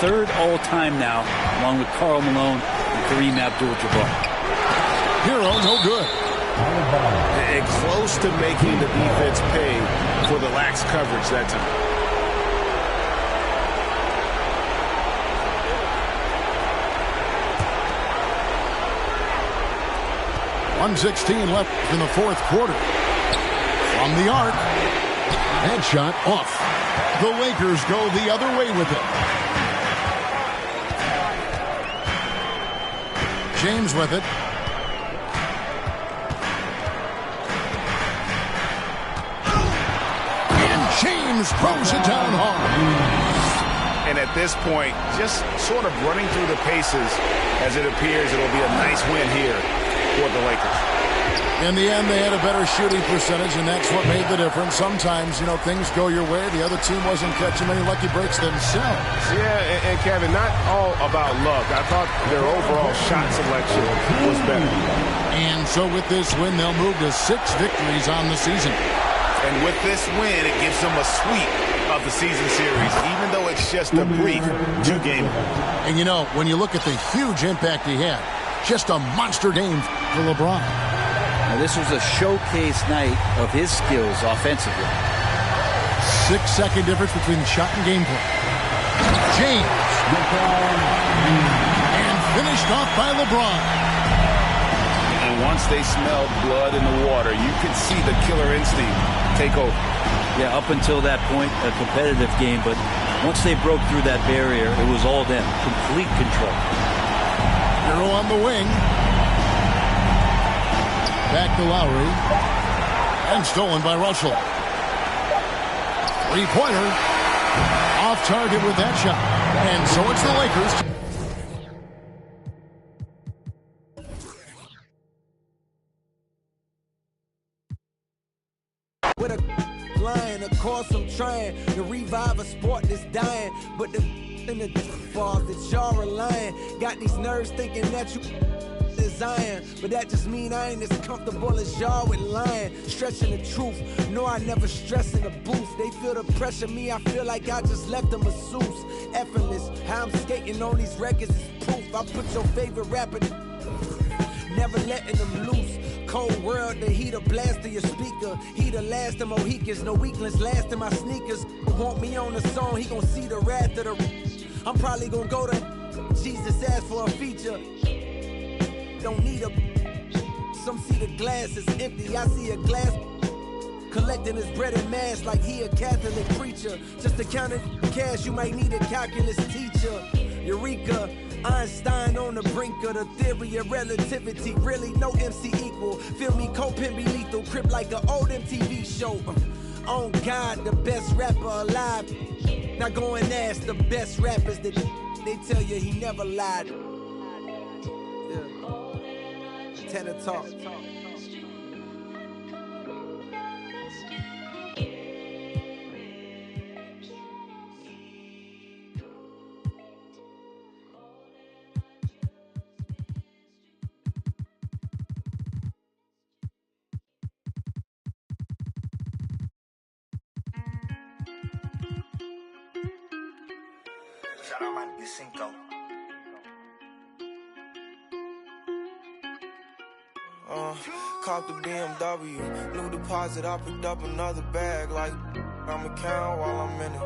3rd all-time now, along with Karl Malone and Kareem Abdul-Jabbar. Hero, no good. And close to making the defense pay for the lax coverage that time. 1:16 left in the fourth quarter. From the arc. Headshot off. The Lakers go the other way with it. James with it. And James throws it down hard. And at this point, just sort of running through the paces, as it appears it'll be a nice win here for the Lakers. In the end, they had a better shooting percentage, and that's what made the difference. Sometimes, things go your way. The other team wasn't catching many lucky breaks themselves. Yeah, and Kevin, not all about luck. I thought their overall shot selection was better. And so with this win, they'll move to 6 victories on the season. And with this win, it gives them a sweep of the season series, even though it's just a brief 2-game. And when you look at the huge impact he had, just a monster game for LeBron. Now, this was a showcase night of his skills offensively. 6-second difference between shot and gameplay. James. And finished off by LeBron. And once they smelled blood in the water, you could see the killer instinct take over. Yeah, up until that point, a competitive game, but once they broke through that barrier, it was all them. Complete control. Hero on the wing. Back to Lowry. And stolen by Russell. Three-pointer. Off target with that shot. And so it's the Lakers. With a line, of course I'm trying to revive a sport that's dying. But the in the falls that y'all relying. Got these nerves thinking that you design, but that just mean I ain't as comfortable as y'all with lying. Stretching the truth, no, I never stress in the booth. They feel the pressure, me, I feel like I just left them a masseuse. Effortless, how I'm skating on these records is proof. I put your favorite rapper, never letting them loose. Cold world, the heat of blast to your speaker. He the last of Mohicans, no weaklings last in my sneakers. Want me on the song, he gon' see the wrath of the. I'm probably gon' go to Jesus asked for a feature. Don't need a. Some see the glass is empty, I see a glass collecting his bread and mass like he a Catholic preacher. Just to count it cash, you might need a calculus teacher. Eureka, Einstein on the brink of the theory of relativity. Really, no MC equal. Feel me, co-pin be lethal. Crip like an old MTV show. On God, the best rapper alive. Now go and ask the best rappers that they tell you he never lied. Yeah. Tenor talk. Shout out my nigga Cinco. Caught the BMW, new deposit, I picked up another bag like I'ma count while I'm in it.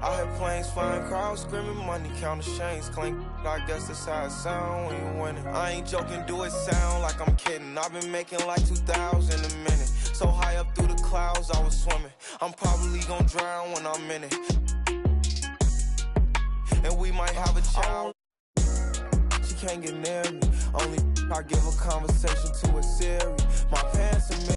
I hear planes flying, crowds screaming, money counting chains clink. I guess that's how it sound when you winning. I ain't joking, do it sound like I'm kidding. I've been making like 2,000 a minute. So high up through the clouds, I was swimming. I'm probably gonna drown when I'm in it. And we might have a child. She can't get near me. Only I give a conversation to a Siri. My pants are